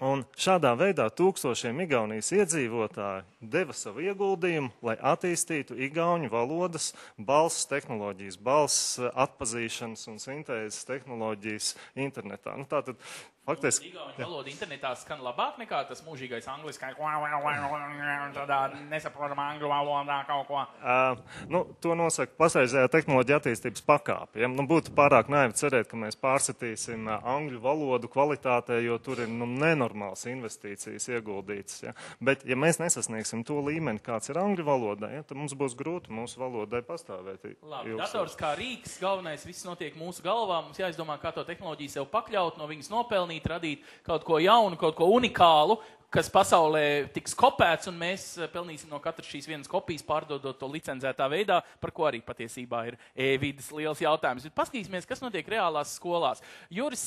Speaker 9: Un šādā veidā tūkstošiem Igaunijas iedzīvotāji deva savu ieguldījumu, lai attīstītu igauņu valodas balss tehnoloģijas, balss atpazīšanas un sintēzes tehnoloģijas internetā. Tātad faktiski
Speaker 1: igauņu valoda internetā skan labāk nekā tas mūžīgais angliskais, tādā nesaprotamā angļu valodā kaut ko.
Speaker 9: To nosaka pašreizējā tehnoloģija attīstības pakāpe. Būtu pārāk naivi cerēt, ka mēs pārsitīsim angļu valodu kvalitātē, jo tur ir nenormāls investīcijas ieguldītas. Ja? Bet, ja mēs nesasniegsim to līmeni, kāds ir angļu valodā, tad mums būs grūti mūsu valodai pastāvēt.
Speaker 1: Labi, dators kā rīks, galvenais viss notiek mūsu galvā. Mums jāizdomā, kā to tehnoloģiju sev pakļaut, no viņas nopelnīt, radīt kaut ko jaunu, kaut ko unikālu, kas pasaulē tiks kopēts, un mēs pelnīsim no katras šīs vienas kopijas, pārdodot to licencētā veidā, par ko arī patiesībā ir e-vides liels jautājums. Bet paskatīsimies, kas notiek reālās skolās. Juris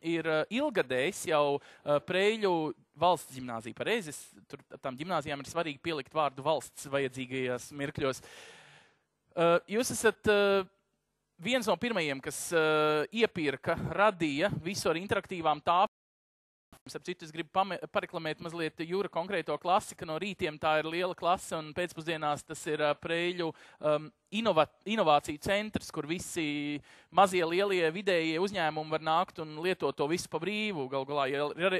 Speaker 1: ir ilgadējs jau Preiļu valsts ģimnāzija. Pareizi, tām ģimnāzijām ir svarīgi pielikt vārdu valsts vajadzīgajās mirkļos. Jūs esat viens no pirmajiem, kas iepirka, radīja visu ar interaktīvām tāfēm. Starp citu, es gribu pareklamēt mazliet Jūra konkrēto klasi, ka no rītiem tā ir liela klase un pēcpusdienās tas ir Preiļu inovāciju centrs, kur visi mazie, lielie, vidējie uzņēmumi var nākt un lietot to visu pa brīvu. Galu galā,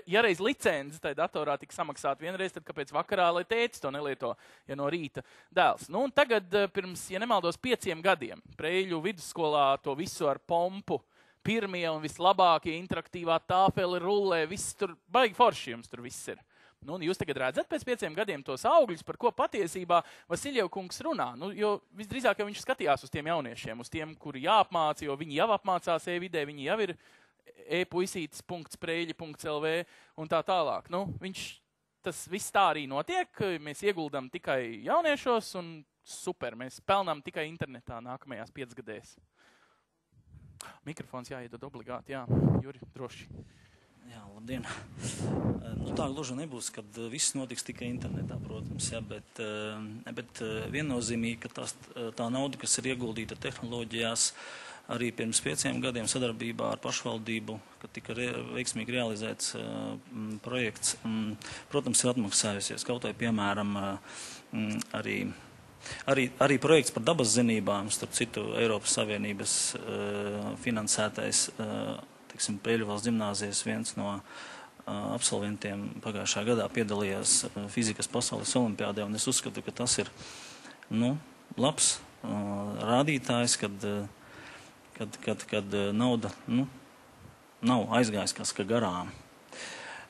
Speaker 1: ja reiz licenci tai datorā tika samaksāt vienreiz, tad kāpēc vakarā, lai tētis to nelieto, ja no rīta dēls. Un tagad pirms, ja nemaldos, 5 gadiem Preiļu vidusskolā to visu ar pompu pirmie un vislabākie interaktīvā tāfeli rullē, viss tur baigi forši jums tur viss ir. Jūs tagad redzat pēc 5 gadiem tos augļus, par ko patiesībā Vasiļev kungs runā. Jo visdrīzāk jau viņš skatījās uz tiem jauniešiem, uz tiem, kuri jāapmāca, jo viņi jau apmācās e-vidē, viņi jau ir e-puisītis.preļi.lv un tā tālāk. Tas viss tā arī notiek, mēs ieguldam tikai jauniešos un super, mēs pelnām tikai internetā nākamajās 5 gadēs. Mikrofons jāiedod obligāti, jā. Juri, droši.
Speaker 10: Jā, labdien. Tā gluži nebūs, kad viss notiks tikai internetā, protams, jā, bet viennozīmīgi, ka tā nauda, kas ir ieguldīta tehnoloģijās, arī pirms 5 gadiem sadarbībā ar pašvaldību, kad tika veiksmīgi realizēts projekts, protams, ir atmaksājusies. Kaut vai, piemēram, arī projekts par dabas zinībām, starp citu Eiropas Savienības finansētais, teiksim, Preļuvals ģimnāzijas viens no absolventiem pagājušā gadā piedalījās fizikas pasaules olimpiādē, un es uzskatu, ka tas ir, labs rādītājs, kad nauda nav aizgājis kā garām.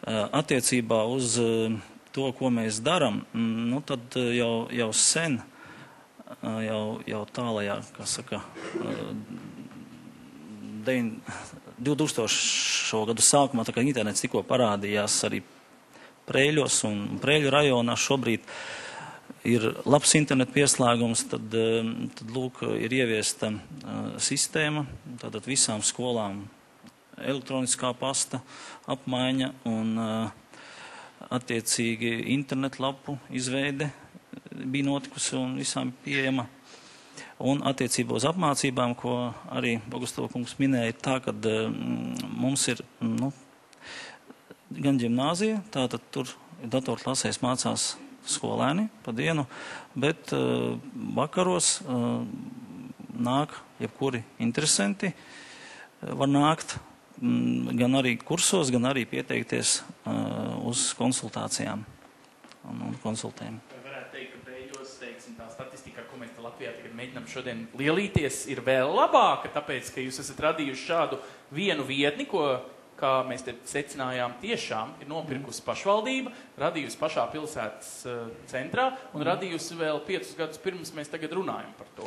Speaker 10: Attiecībā uz to, ko mēs darām, tad jau sen, jau tālajā, kā saka, 2000. Gadu sākumā, tā kā internets tikko parādījās arī Preļos un Preļu rajonā šobrīd, ir labs internetu pieslēgums, tad lūk, ir ieviesta sistēma, tātad visām skolām elektroniskā pasta apmaiņa un attiecīgi internetlapu izveide bija notikusi un visām pieejama. Un attiecībā uz apmācībām, ko arī Bogustova kungs minēja, tā, kad mums ir gan ģimnāzija, tātad tur datorklasēs mācās skolēni pa dienu, bet vakaros nāk jebkuri interesanti, var nākt gan arī kursos, gan arī pieteikties uz konsultācijām un konsultēm.
Speaker 1: Varētu teikt, ka Preļos, teiksim, tā statistika, ko mēs te Latvijā tagad mēģinām šodien lielīties, ir vēl labāka, tāpēc, ka jūs esat radījuši šādu vienu vietni, ko, kā mēs te secinājām, tiešām ir nopirkusi pašvaldība, radījusi pašā pilsētas centrā un radījusi vēl 5 gadus pirms mēs tagad runājam par to.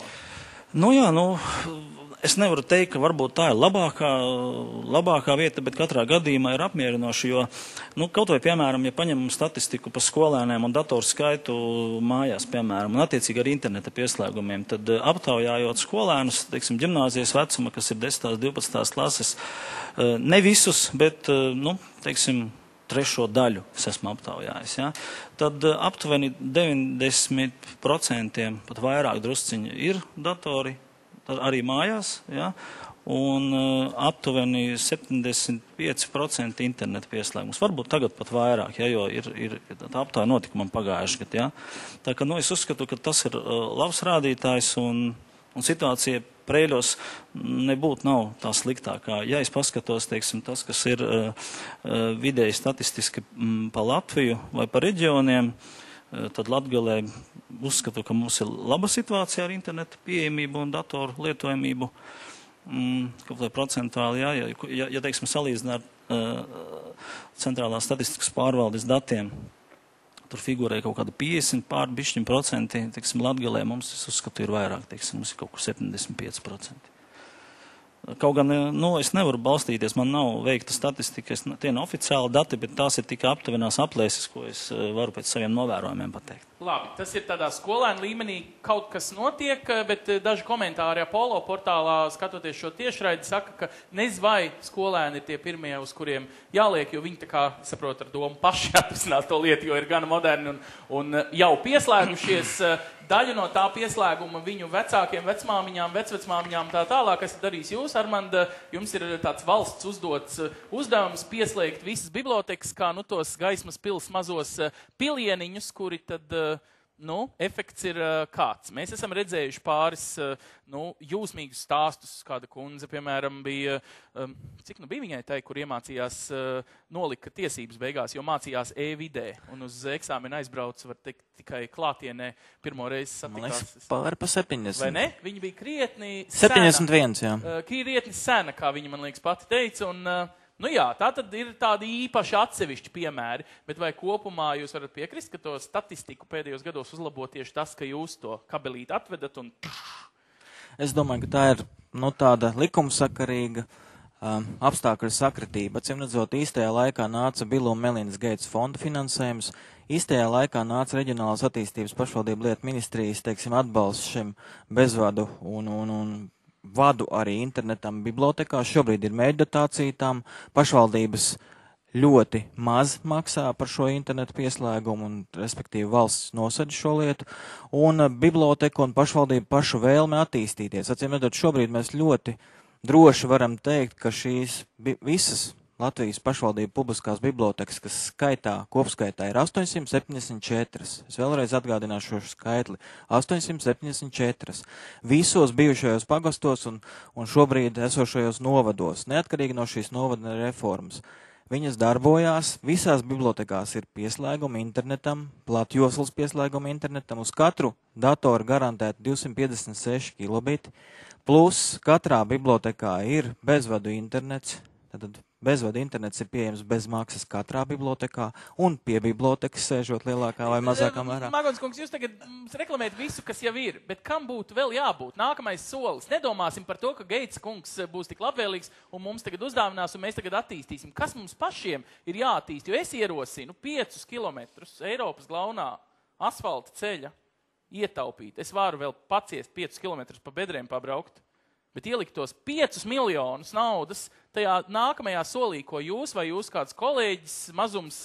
Speaker 10: Es nevaru teikt, ka varbūt tā ir labākā vieta, bet katrā gadījumā ir apmierinoši, jo, kaut vai, piemēram, ja paņemam statistiku par skolēniem un datoru skaitu mājās, piemēram, un attiecīgi ar interneta pieslēgumiem, tad aptaujājot skolēnus, teiksim, ģimnāzijas vecuma, kas ir 10. 12. klases, ne visus, bet, teiksim, 3. daļu es esmu aptaujājis, ja? Tad aptuveni 90%, pat vairāk drusciņi ir datori, arī mājās, ja? Un aptuveni 75% internetu pieslēgums. Varbūt tagad pat vairāk, ja? Jo ir tā aptāja notikumam pagājuši gadu. Ja? Tā ka es uzskatu, ka tas ir labs rādītājs un situācija Preļos nav tā sliktākā. Ja es paskatos, teiksim, tas, kas ir vidēji statistiski pa Latviju vai pa reģioniem, tad Latgalē uzskatu, ka mums ir laba situācija ar internetu pieejamību un datoru lietojamību. Kaut vai procentuāli, ja teiksim, salīdzināt centrālās statistikas pārvaldes datiem, tur figurē kaut kāda 50%, teiksim, Latgalē mums, es uzskatu, ir vairāk, teiksim, mums ir kaut kur 75%. Kaut gan, es nevaru balstīties, man nav veikta statistika, tie nav oficiāli dati, bet tās ir tikai aptuvenās aplēses, ko es varu pēc saviem novērojumiem pateikt.
Speaker 1: Labi, tas ir tādā skolēna līmenī kaut kas notiek, bet daži komentāri Apollo portālā, skatoties šo tiešraidi, saka, ka nez vai skolēni ir tie pirmie, uz kuriem jāliek, jo viņi tā kā, saprot, ar domu paši atrisināt to lietu, jo ir gana moderni un jau pieslēgušies. Daļu no tā pieslēguma viņu vecākiem, vecmāmiņām, vecvecmāmiņām tā tālāk, kas darīs jūs, Armanda, jums ir tāds valsts uzdots uzdevums pieslēgt visas bibliotekas, kā tos gaismas pils mazos pilieniņus, kuri tad, efekts ir kāds. Mēs esam redzējuši pāris, jūsmīgus stāstus, kāda kundze, piemēram, bija, cik bija viņai tai, kur iemācījās nolika tiesības beigās, jo mācījās e-vidē, un uz eksāmenu aizbrauc, var teikt, tikai klātienē pirmo reizi satikās.
Speaker 11: Pār pa 70.
Speaker 1: Vai ne? Viņa bija krietni
Speaker 11: 71, jā.
Speaker 1: Krietni sena, kā viņa, man liekas, pati teica, un tā tad ir tādi īpaši atsevišķi piemēri, bet vai kopumā jūs varat piekrist, ka to statistiku pēdējos gados uzlabo tieši tas, ka jūs to kabelīti atvedat un...
Speaker 11: Es domāju, ka tā ir, tāda likumsakarīga apstākļu sakritība. Acīm redzot, īstajā laikā nāca Bill un Melindas Gates fonda finansējums, īstajā laikā nāca Reģionālās attīstības pašvaldību lietu ministrijas, teiksim, atbalsts šim bezvadu un vadu arī internetam bibliotekā. Šobrīd ir mēģdotācija tām. Pašvaldības ļoti maz maksā par šo internetu pieslēgumu un, respektīvi, valsts nosaka šo lietu. Un biblioteka un pašvaldība pašu vēlme attīstīties. Acīm redzot, šobrīd mēs ļoti droši varam teikt, ka šīs visas Latvijas pašvaldību publiskās bibliotekas, kas kopskaitā ir 874. Es vēlreiz atgādināšu šo skaitli. 874. Visos bijušajos pagastos un šobrīd esošajos novados, neatkarīgi no šīs novada reformas. Viņas darbojās, visās bibliotekās ir pieslēgumi internetam, platjoslas pieslēgumi internetam, uz katru datoru garantēti 256 kilobiti, plus katrā bibliotekā ir bezvadu internets, tad bezvadu internets ir pieejams bez maksas katrā bibliotekā un pie bibliotekas sēžot lielākā vai mazākā mērā.
Speaker 1: Magons kungs, jūs tagad reklamējat visu, kas jau ir, bet kam būtu vēl jābūt? Nākamais solis. Nedomāsim par to, ka Geits kungs būs tik labvēlīgs un mums tagad uzdāvinās un mēs tagad attīstīsim. Kas mums pašiem ir jāattīst? Jo es ierosinu 5 kilometrus Eiropas galvenā asfalta ceļa ietaupīt. Es varu vēl paciest 5 kilometrus pa bedrēm pabraukt. Bet ielikt tos 5 miljonus naudas tajā nākamajā solī, ko jūs vai jūs kāds kolēģis mazums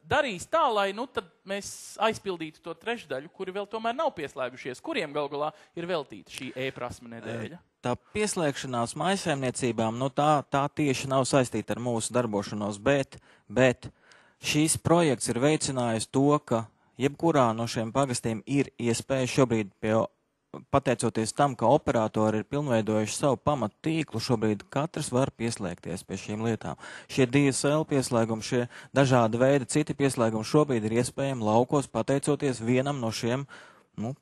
Speaker 1: darīs tā, lai tad mēs aizpildītu to trešdaļu, kuri vēl tomēr nav pieslēgušies, kuriem galgulā ir veltīta šī e-prasme nedēļa.
Speaker 11: Tā pieslēgšanās mājsaimniecībām, tā tieši nav saistīta ar mūsu darbošanos, bet šīs projekts ir veicinājis to, ka jebkurā no šiem pagastiem ir iespēja šobrīd pateicoties tam, ka operatori ir pilnveidojuši savu pamatu tīklu, šobrīd katrs var pieslēgties pie šīm lietām. Šie DSL pieslēgumi, šie dažādi veidi citi pieslēgumi šobrīd ir iespējami laukos pateicoties vienam no šiem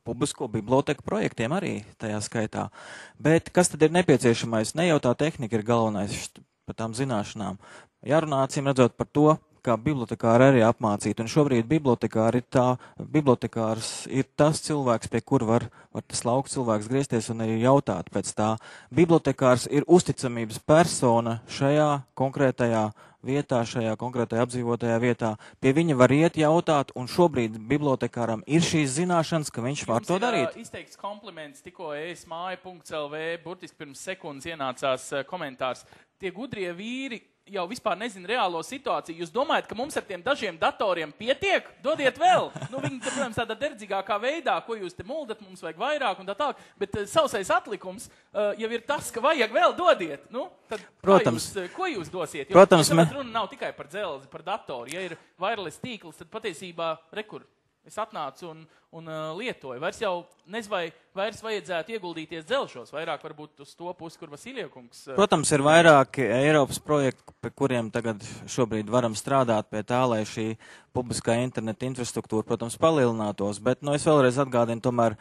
Speaker 11: publisko biblioteku projektiem arī tajā skaitā. Bet kas tad ir nepieciešamais? Ne jau tā tehnika ir galvenais par tām zināšanām. Jārunā acīm redzot par to, kā bibliotekāri arī apmācīt, un šobrīd bibliotekārs ir tas cilvēks, pie kura var tas lauku cilvēks griezties un arī jautāt pēc tā. Bibliotekārs ir uzticamības persona šajā konkrētajā vietā, šajā konkrētajā apdzīvotajā vietā. Pie viņa var iet jautāt, un šobrīd bibliotekāram ir šīs zināšanas, ka viņš var to darīt.
Speaker 1: Jums ir izteikts kompliments, tikko esmāja.lv, burtiski pirms sekundes ienācās komentārs. Tie gudrie vīri jau vispār nezina reālo situāciju. Jūs domājat, ka mums ar tiem dažiem datoriem pietiek? Dodiet vēl! Viņi, protams, tādā derdzīgākā veidā, ko jūs te muldat, mums vajag vairāk un tā tālāk, bet sausais atlikums jau ir tas, ka vajag vēl dodiet. Tad
Speaker 11: protams,
Speaker 1: ko jūs dosiet?
Speaker 11: Protams,
Speaker 1: runa nav tikai par dzelzi, par datoru. Ja ir wireless tīkls, tad patiesībā es atnācu un lietoju. Vairs jau nezinu, vai vairs vajadzētu ieguldīties dzelžos, vairāk varbūt uz to pusi, kur Vasiliekungs.
Speaker 11: Protams, ir vairāki Eiropas projekti, pie kuriem tagad šobrīd varam strādāt pie tā, lai šī publiskā interneta infrastruktūra, protams, palielinātos. Bet, es vēlreiz atgādinu, tomēr,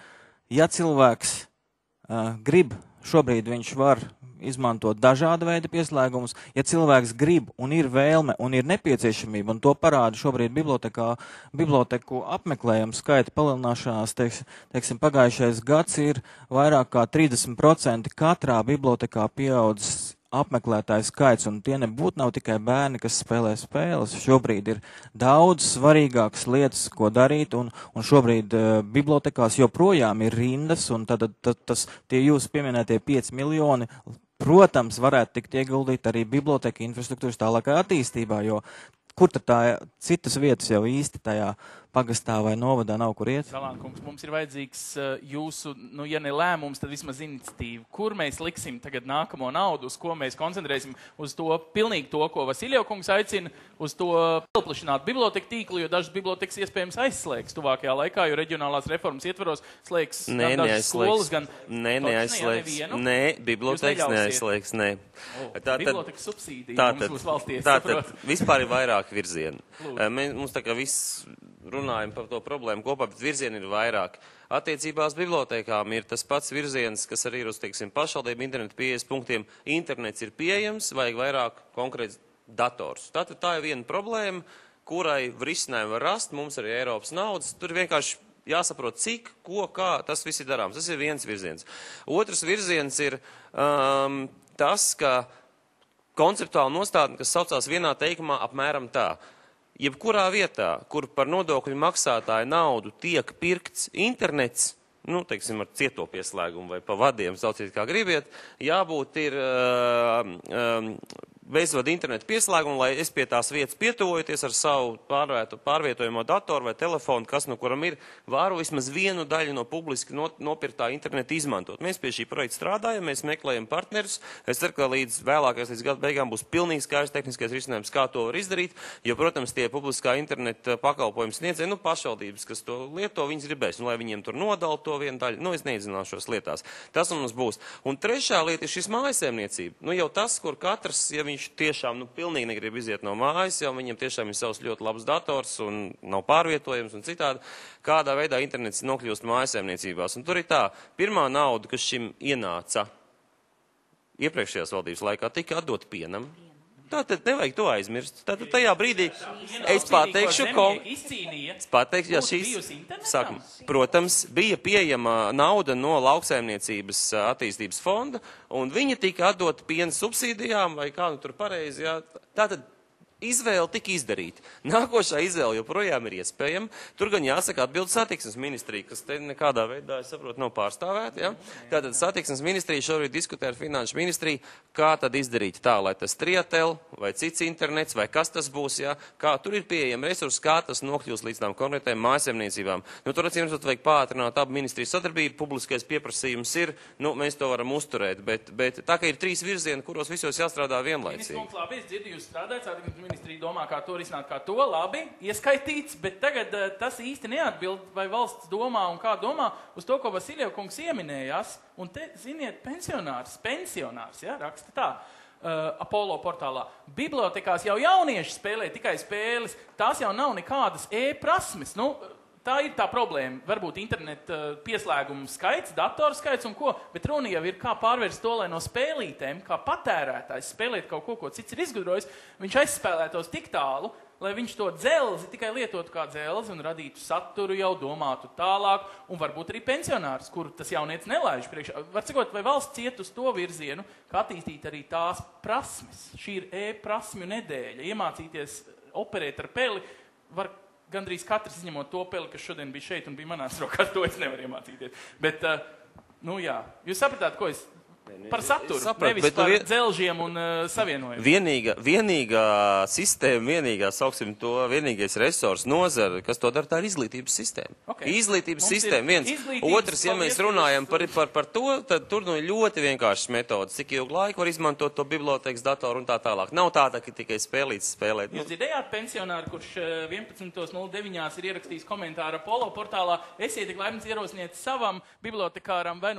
Speaker 11: ja cilvēks grib, šobrīd viņš var izmantot dažāda veida pieslēgumus. Ja cilvēks grib un ir vēlme un ir nepieciešamība, un to parāda šobrīd biblioteku apmeklējumu skaita palielināšanās, teiksim, pagājušais gads ir vairāk kā 30% katrā bibliotekā pieaudzis apmeklētāju skaits, un tie nebūtu nav tikai bērni, kas spēlē spēles. Šobrīd ir daudz svarīgākas lietas, ko darīt, un šobrīd bibliotekās joprojām ir rindas, un tad tie jūsu pieminētie 5 miljoni, protams, varētu tikt ieguldīt arī biblioteka infrastruktūras tālākajā attīstībā, jo kur tad tā citas vietas jau īsti tajā pagastā vai novadā nav, kur iet?
Speaker 1: Galānkungs, mums ir vajadzīgs jūsu, ja ne lēmums, tad vismaz iniciatīva. Kur mēs liksim tagad nākamo naudu, uz ko mēs koncentrēsim? Uz to pilnīgi to, ko Vasiliekungs aicina, uz to paplašināt biblioteku tīklu, jo dažas bibliotekas iespējams aizslēgs tuvākajā laikā, jo reģionālās reformas ietvaros slēgs gan dažas skolas, gan...
Speaker 6: Neaizslēgs. Nē, bibliotekas neaizslēgs, nē.
Speaker 1: Bibliotekas subsīdija mums būs valstīs, saprot.
Speaker 6: Vispār ir vairāk virzienu. Mums tā kā viss runājam par to problēmu kopā, bet virzieni ir vairāk. Attiecībās bibliotekām ir tas pats virziens, kas arī ir uz, pašvaldību internetu pieejas punktiem. Internets ir pieejams, vajag vairāk konkrēts dators. Tātad tā ir viena problēma, kurai risinājumu var rast, mums arī Eiropas naudas. Tur vienkārši jāsaprot, cik, ko, kā, tas viss ir darāms. Tas ir viens virziens. Otrs virziens ir tas, ka konceptuāla nostādne, kas saucās vienā teikumā apmēram tā. Jebkurā vietā, kur par nodokļu maksātāju naudu tiek pirkts internets, ar cieto pieslēgumu vai pa vadiem, sauciet kā gribiet, jābūt ir bezvadu internetu pieslēgumu, lai es pie tās vietas pietuvojoties ar savu pārvietojamo datoru vai telefonu, kas no kuram ir, varu vismaz vienu daļu no publiski nopirktā interneta izmantot. Mēs pie šī projekta strādājam, mēs meklējam partnerus. Es ceru, ka līdz gada beigām būs pilnīgi skaidrs tehniskais risinājums, kā to var izdarīt, jo, protams, tie publiskā interneta pakalpojums sniedzēji, pašvaldības, kas to lieto, viņas gribēs, lai viņiem tur nodala to vienu daļu. Es neiedzināšos lietās. Tas mums būs. Un trešā lieta ir šis mājasēmniecība. Jau tas, kur katrs, ja viņš tiešām pilnīgi negrib iziet no mājas, jau viņam tiešām ir savs ļoti labs dators un nav pārvietojams un citādi, kādā veidā internets nokļūst mājasēmniecībās. Un tur ir tā, pirmā nauda, kas šim ienāca iepriekšējās valdības laikā, tika atdot pienam. Tātad nevajag to aizmirst. Tātad tajā brīdī es pateikšu, ja šīs, protams, bija pieejama nauda no lauksaimniecības attīstības fonda, un viņa tika atdota piena subsīdijām, vai kā nu tur pareizi, jā. Tātad izvēle tika izdarīta. Nākošā izvēle joprojām ir iespējama. Tur gan jāsaka atbild satiksmes ministrija, kas te nekādā veidā, es saprotu, nav pārstāvēta. Ja? Tātad satiksmes ministrija šobrīd diskutē ar finanšu ministriju, kā tad izdarīt tā, lai tas Triatel vai cits internets vai kas tas būs, ja? Kā tur ir pieejami resursi, kā tas nokļūs līdz tām konkrētajām mājasemniecībām. Tur acīm redzot, vajag pātrināt abu ministriju sadarbību, publiskais pieprasījums ir, mēs to varam uzturēt, bet tā kā ir 3 virzieni, kuros visos jāstrādā vienlaicīgi.
Speaker 1: Ministrija domā, kā to risināt, kā to labi ieskaitīts, bet tagad tas īsti neatbild, vai valsts domā un kā domā uz to, ko Vasiljev kungs ieminējās. Un te, ziniet, pensionārs, ja, raksta tā, Apollo portālā. Bibliotekās jau jaunieši spēlē tikai spēles, tās jau nav nekādas e-prasmes. Tā ir tā problēma. Varbūt interneta pieslēgumu skaits, datoru skaits un ko, bet runa jau ir, kā pārvērst to, lai no spēlītēm, kā patērētājs spēlēt kaut ko cits ir izgudrojis, viņš aizspēlētos tik tālu, lai viņš to dzelzi tikai lietotu kā dzelzi un radītu saturu, jau domātu tālāk, un varbūt arī pensionārs, kuru tas jaunietis nelaiž priekšā. Var cikot, vai valsts iet uz to virzienu, kā attīstīt arī tās prasmes. Šī ir e-prasmju nedēļa. Iemācīties operēt ar peli var gandrīz katrs izņemot to peli, kas šodien bija šeit un bija manās rokās, to es nevaru iemācīties. Bet, jā, jūs sapratāt, ko es par saturu, nevis par dzelžiem un savienojumu.
Speaker 6: Vienīgā sistēma, vienīgais resurs nozara, kas to dara, tā ir izglītības sistēma. Okay. Izglītības sistēma viens. Otrs, ja mēs runājam par to, tad tur ļoti vienkāršas metodas, cik ilgu laiku var izmantot to bibliotēkas datoru un tā tālāk. Nav tāda, ka tikai spēlēt.
Speaker 1: Jūs dzirdējāt pensionāru, kurš 11.09. ir ierakstījis komentāru Apollo portālā, esiet tik laimīgs ierosiniet savam bibliotekāram vai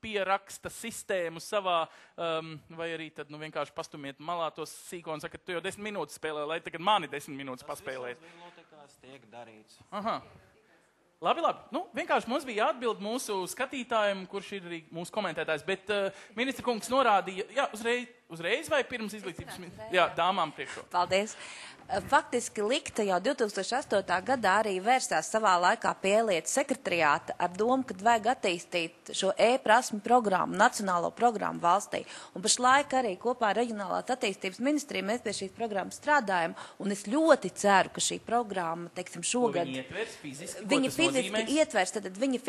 Speaker 1: pieraksta sistēmu savā, vai arī tad vienkārši pastumiet malā tos sīko un saka, tu jau 10 minūtes spēlē, lai tagad mani 10 minūtes paspēlēt.
Speaker 11: Tas bibliotekās tiek darīts.
Speaker 1: Aha. Labi. Vienkārši mums bija jāatbild mūsu skatītājiem, kurš ir arī mūsu komentētājs, bet ministra kungs norādīja, jā, uzreiz vai pirms izglītības? Jā, dāmām priekšo.
Speaker 3: Paldies. Faktiski Likta jau 2008. gadā arī vērsās savā laikā pie Ielietas sekretariāta ar domu, kad vajag attīstīt šo e-prasmu programmu, nacionālo programmu valstī. Un pašlaik arī kopā ar Reģionālās attīstības ministriju mēs pie šīs programmas strādājam, un es ļoti ceru, ka šī programma, teiksim, šogad... Viņa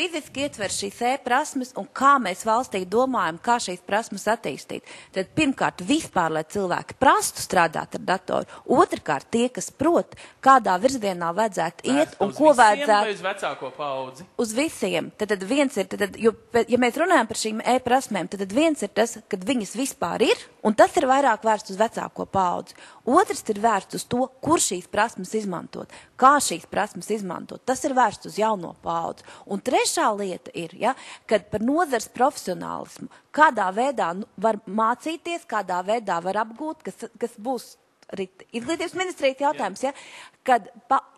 Speaker 3: fiziski ietvers šīs e-prasmes, un kā mēs valstī domājam, kā šīs prasmes attīstīt. Tad pirmkārt vispār, lai cilvēki prastu strādāt ar datoru, otrkārt tie, kas prot, kādā virzienā vajadzētu iet un ko vajadzētu...
Speaker 1: Uz vecāko paudzi?
Speaker 3: Uz visiem. Tad viens ir, ja mēs runājam par šīm e-prasmēm, tad viens ir tas, kad viņas vispār ir, un tas ir vairāk vērsts uz vecāko paudzi. Otrs ir vērsts uz to, kur šīs prasmes izmantot, kā šīs prasmes izmantot. Tas ir vērsts uz jauno paudzi. Un trešā lieta ir, kad par nozars profesionālismu, kādā veidā var mācīties, kādā veidā var apgūt, kas būs arī izglītības ministrijas jautājums, kad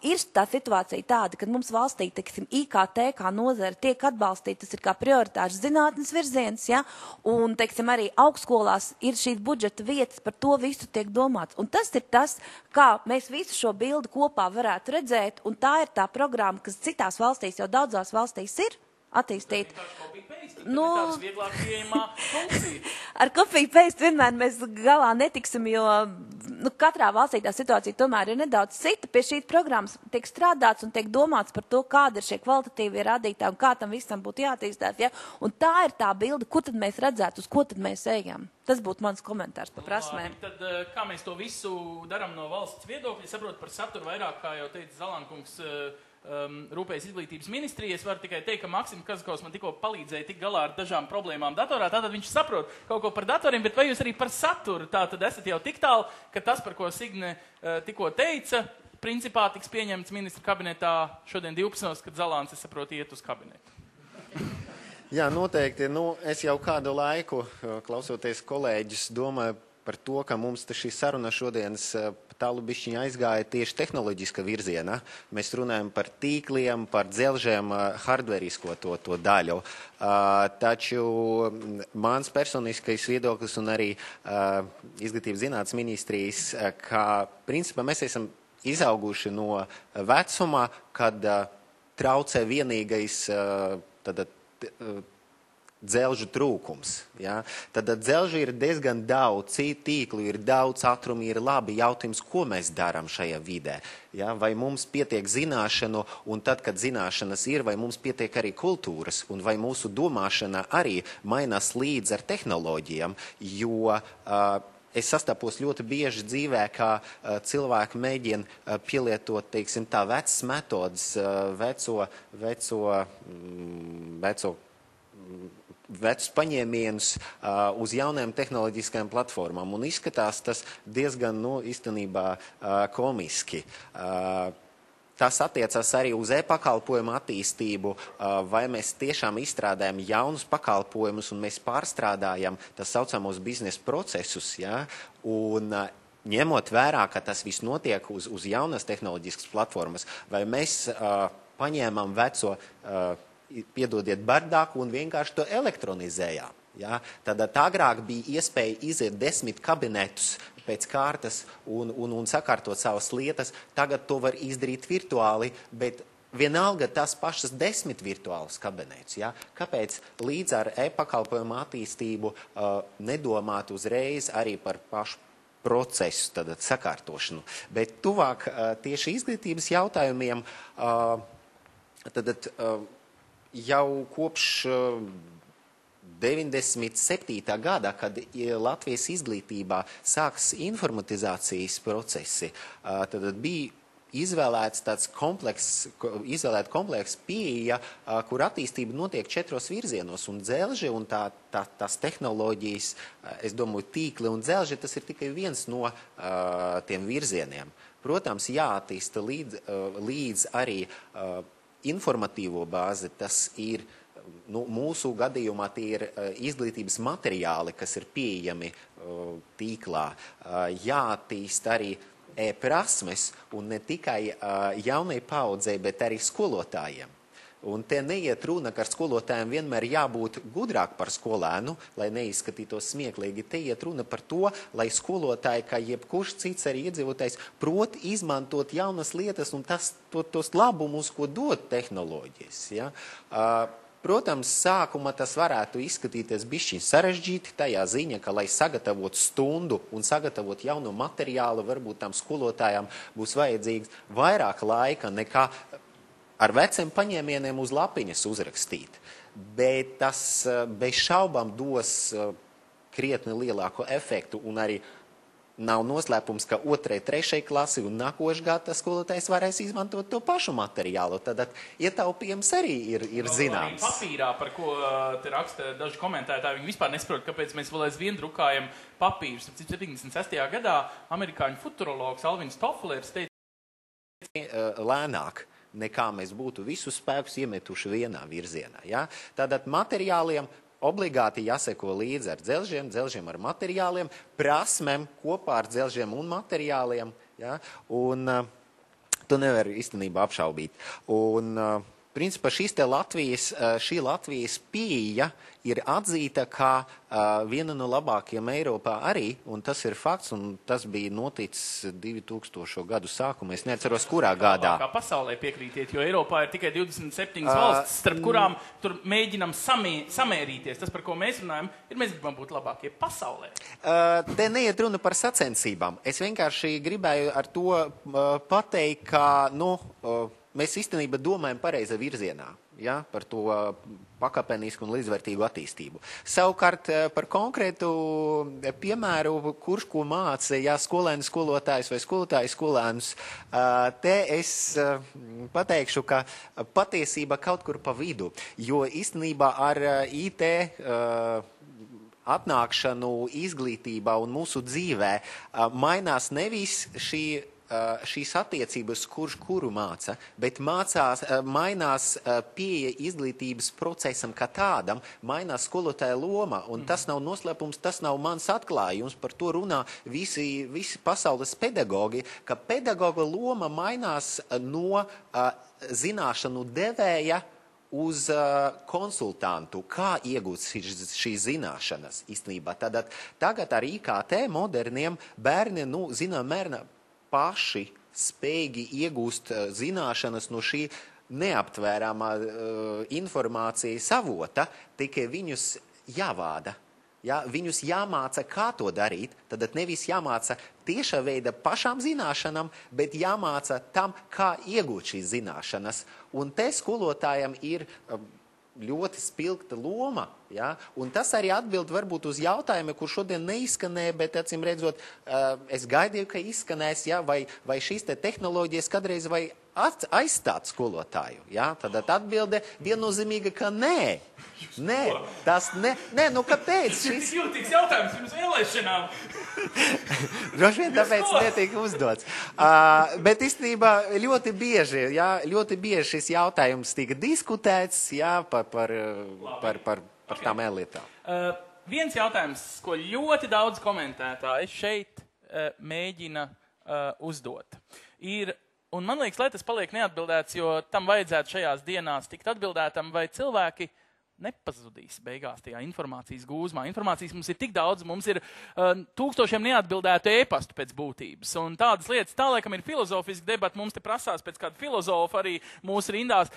Speaker 3: ir tā situācija tāda, kad mums valstī, teiksim, IKT kā nozara tiek atbalstīta, tas ir kā prioritārs zinātnes virziens, un, teiksim, arī augstskolās ir šīs budžeta vietas, par to visu tiek domāts. Un tas ir tas, kā mēs visu šo bildi kopā varētu redzēt, un tā ir tā programma, kas citās valstīs, jau daudzās valstīs ir attīstīt. Ar copy-paste vienmēr mēs galā netiksim, jo katrā valstī tā situācija tomēr ir nedaudz cita. Pie šīs programmas tiek strādāts un tiek domāts par to, kāda ir šie kvalitatīvie rādītāji un kā tam visam būtu jātīstās. Ja? Un tā ir tā bilde, kur tad mēs redzētu, uz ko tad mēs ejam. Tas būtu mans komentārs par prasmēm.
Speaker 1: Tad kā mēs to visu darām no valsts viedokļa, saprot par saturu vairāk, kā jau teica Zalankungs, Rūpējas izglītības ministrija. Es varu tikai teikt, ka Maksims Kazakaus man tikko palīdzēja tik galā ar dažām problēmām datorā, tātad viņš saprot kaut ko par datoriem, bet vai jūs arī par saturu tātad esat jau tik tālu, ka tas, par ko Signe tikko teica, principā tiks pieņemts ministra kabinetā šodien 12, kad Zalāns, es saprotu, iet uz kabinetu?
Speaker 12: Jā, noteikti. Es jau kādu laiku, klausoties kolēģis, domāju par to, ka mums šī saruna šodienas tālu bišķiņa aizgāja tieši tehnoloģiska virzienā. Mēs runājam par tīkliem, par dzelžiem, hardverisko to daļu. Taču mans personiskais viedoklis un arī izglītības zinātnes ministrijas, ka principā mēs esam izauguši no vecumā, kad traucē vienīgais dzelžu trūkums. Ja? Tad dzelžu ir diezgan daudz, tīklu ir daudz, ātrumi ir labi. Jautājums, ko mēs darām šajā vidē? Ja? Vai mums pietiek zināšanu, un tad, kad zināšanas ir, vai mums pietiek arī kultūras, un vai mūsu domāšana arī mainās līdz ar tehnoloģijām, jo es sastapos ļoti bieži dzīvē, kā cilvēki mēģina pielietot, teiksim, tā vecas metodas, vecus paņēmienus uz jaunajām tehnoloģiskajām platformām. Un izskatās tas diezgan, īstenībā komiski. Tas attiecas arī uz e-pakalpojumu attīstību, vai mēs tiešām izstrādājam jaunus pakalpojumus un mēs pārstrādājam tas saucamos biznesa procesus, ja? Un ņemot vērā, ka tas viss notiek uz jaunas tehnoloģiskas platformas, vai mēs paņēmām veco piedodiet bardāku un vienkārši to elektronizējām. Ja? Tad agrāk bija iespēja iziet 10 kabinetus pēc kārtas un sakārtot savas lietas. Tagad to var izdarīt virtuāli, bet vienalga tās pašas 10 virtuālas kabinetus. Ja? Kāpēc līdz ar e-pakalpojumu attīstību nedomāt uzreiz arī par pašu procesu, tad sakārtošanu? Bet tuvāk tieši izglītības jautājumiem jau kopš 97. gada, kad Latvijas izglītībā sāks informatizācijas procesi, tad bija izvēlēts tāds komplekss pieeja, kur attīstība notiek 4 virzienos, un dzelži un tās tehnoloģijas, es domāju, tīkli un dzelži, tas ir tikai viens no tiem virzieniem. Protams, jāattīsta līdz arī informatīvo bāzi, tas ir, mūsu gadījumā tie ir izglītības materiāli, kas ir pieejami tīklā. Jāattīst arī e-prasmes, un ne tikai jaunai paudzei, bet arī skolotājiem. Un te neiet runa, ka ar skolotājiem vienmēr jābūt gudrāk par skolēnu, lai neizskatītos smieklīgi. Te iet runa par to, lai skolotāji, kā jebkurš cits arī iedzīvotājs, prot izmantot jaunas lietas un tos labumus, ko dod tehnoloģijas. Ja? Protams, sākumā tas varētu izskatīties bišķiņ sarežģīti tajā ziņā, ka, lai sagatavotu stundu un sagatavot jaunu materiālu, varbūt tam skolotājām būs vajadzīgs vairāk laika nekā ar veciem paņēmieniem uz lapiņas uzrakstīt. Bet tas bez šaubām dos krietni lielāku efektu, un arī nav noslēpums, ka 2., 3. klasi un nākošais gads skolotājs varēs izmantot to pašu materiālu. Tad ietaupījums arī ir zināms.
Speaker 1: Papīrā, par ko te raksta daži komentētāji, viņi vispār nesaprot, kāpēc mēs vēl aizvien drukājam papīrus. 76. gadā amerikāņu futurologs Alvins Tofflers teica
Speaker 12: lēnāk, nekā mēs būtu visus spēkus iemetuši vienā virzienā. Ja? Tātad materiāliem obligāti jāseko līdzi ar dzelžiem ar materiāliem, prasmēm kopā ar dzelžiem un materiāliem. Ja? Un to nevar īstenībā apšaubīt. Un principā šī Latvijas pieeja ir atzīta kā viena no labākajiem Eiropā arī, un tas ir fakts, un tas bija noticis 2000. Gadu sākumā. Es neatceros, kurā gadā.
Speaker 1: Kā pasaulē piekrītiet, jo Eiropā ir tikai 27 valstis, starp kurām tur mēģinam samērīties. Tas, par ko mēs runājam, ir mēs gribam būt labākie pasaulē.
Speaker 12: Te neiet runa par sacensībām. Es vienkārši gribēju ar to pateikt, ka, mēs īstenībā domājam pareizā virzienā, ja, par to pakāpenisku un līdzvērtīgu attīstību. Savukārt par konkrētu piemēru, kurš ko māca, ja skolēns skolotājs vai skolotājs skolēnus, te es pateikšu, ka patiesība kaut kur pa vidu, jo īstenībā ar IT atnākšanu izglītībā un mūsu dzīvē mainās nevis šīs attiecības, kurš kuru māca, bet mainās pieeja izglītības procesam kā tādam, mainās skolotāja loma, un tas nav noslēpums, tas nav mans atklājums, par to runā visi pasaules pedagogi, ka pedagoga loma mainās no zināšanu devēja uz konsultantu, kā iegūt šīs zināšanas īstenībā. Tagad ar IKT moderniem bērni, zinām mērnā, paši spējīgi iegūst zināšanas no šī neaptvērāmā informācijas avota, tikai viņus jāvāda. Ja, viņus jāmāca, kā to darīt, tad nevis jāmāca tiešā veida pašām zināšanām, bet jāmāca tam, kā iegūt šīs zināšanas. Un te skolotājiem ir ļoti spilgta loma, ja? Un tas arī atbild varbūt uz jautājumu, kur šodien neizskanēja, bet, acīm redzot, es gaidīju, ka izskanēs, ja? vai šīs te tehnoloģijas kādreiz vai aizstāt skolotāju, ja? Tad atbilde viennozīmīga, ka nē. Nē, tas ne. Nē, kāpēc?
Speaker 1: Šis jūtīgs jautājums pirms vēlēšanām.
Speaker 12: Droši vien tāpēc netiek uzdots. Bet īstenībā ļoti bieži šis jautājums tika diskutēts, par tām lietām.
Speaker 1: Viens jautājums, ko ļoti daudz komentētāji šeit mēģina uzdot, ir, un man liekas, lai tas paliek neatbildēts, jo tam vajadzētu šajās dienās tikt atbildētam, vai cilvēki nepazudīs beigās tajā informācijas gūzmā. Informācijas mums ir tik daudz, mums ir tūkstošiem neatbildētu e-pastu pēc būtības. Un tādas lietas, tā laikam ir filozofiski debati, mums te prasās pēc kāda filozofa arī mūsu rindās.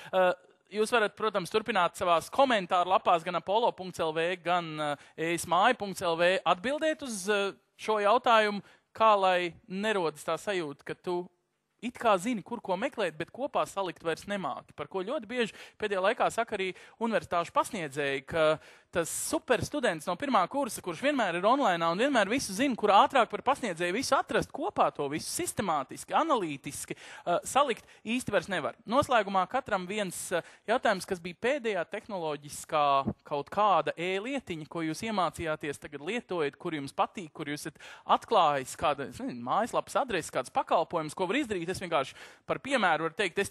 Speaker 1: Jūs varat, protams, turpināt savās komentāru lapās gan apollo.lv, gan esmāja.lv atbildēt uz šo jautājumu, kā lai nerodas tā sajūta, ka tu it kā zini, kur ko meklēt, bet kopā salikt vairs nemāki. Par ko ļoti bieži pēdējā laikā saka arī universitāšu pasniedzēji, ka tas super students no pirmā kursa, kurš vienmēr ir online un vienmēr visu zina, kur ātrāk par pasniedzēju visu atrast kopā to visu sistemātiski, analītiski salikt īsti vairs nevar. Noslēgumā katram viens jautājums, kas bija pēdējā tehnoloģiskā kaut kāda e-lietiņa, ko jūs iemācījāties tagad lietojat, kur jums patīk, kur jūs esat atklājis kāda mājaslapas adresi, kāds pakalpojums, ko var izdarīt. Es vienkārši par piemēru varu teikt, es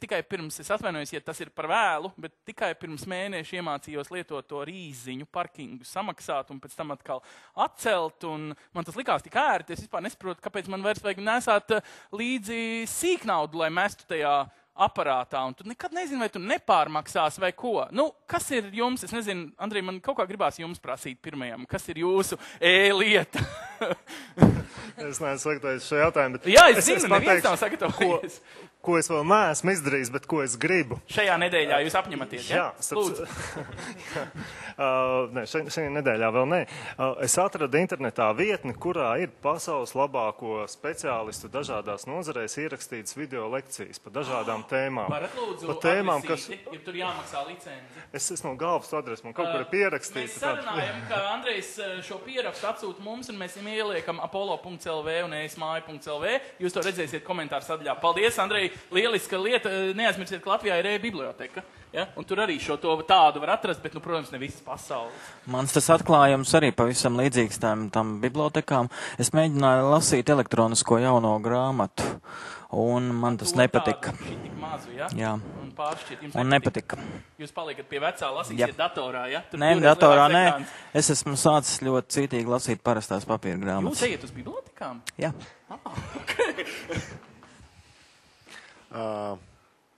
Speaker 1: atvainojos, ja tas ir par vēlu, bet tikai pirms mēneša iemācījos lietot to rīziņu parkingu samaksāt un pēc tam atkal atcelt, un man tas likās tik ērti, es vispār nesaprotu, kāpēc man vairs vajag nesāt līdzi sīknaudu, lai mestu tajā aparātā, un tu nekad nezini, vai tu nepārmaksās vai ko. Kas ir jums? Es nezinu, Andrej, man kaut kā gribās jums prasīt pirmajam, kas ir jūsu e-lieta?
Speaker 9: Es neesmu sagatavojis šo jautājumu, bet
Speaker 1: jā, es zinu, neviens nav sagatavojies.
Speaker 9: Ko es vēl neesmu izdarījis, bet ko es gribu.
Speaker 1: Šajā nedēļā jūs apņematies, ja?
Speaker 9: Jā, lūdzu. Nē, šajā nedēļā vēl nē. Es atradu internetā vietni, kurā ir pasaules labāko speciālistu dažādās nozarēs ierakstītas video lekcijas par dažādām tēmām.
Speaker 1: Varat lūdzu
Speaker 9: par tēmām,
Speaker 1: atvisīti, ja tur jāmaksā licenci.
Speaker 9: Es no galvas adresu, man kaut kur ir pierakstīta.
Speaker 1: Mēs sarunājam, ka Andrejs šo pierakstu atsūta mums, un mēs viņam ieliekam apollo.lv un esmāja.lv. Jūs to redzēsiet komentāru sadaļā. Paldies, Andrej! Lieliska lieta, neaizmirsiet, ka Latvijā ir e-biblioteka, ja? Un tur arī šo to tādu var atrast, bet, protams, ne visas pasaules.
Speaker 11: Mans tas atklājums arī pavisam līdzīgs tam bibliotekām. Es mēģināju lasīt elektronisko jauno grāmatu, un man tas nepatika.
Speaker 1: Tik mazu, ja?
Speaker 11: Jā.
Speaker 1: Un pāršķiet, jums
Speaker 11: nepatika.
Speaker 1: Jūs paliekat pie vecā, lasīsiet datorā, ja? Tur
Speaker 11: nē, datorā nē. Es esmu sācis ļoti cītīgi lasīt parastās papīra grāmatas.
Speaker 1: Jūs ejiet uz bibliotekām?
Speaker 11: Jā.
Speaker 1: Okay.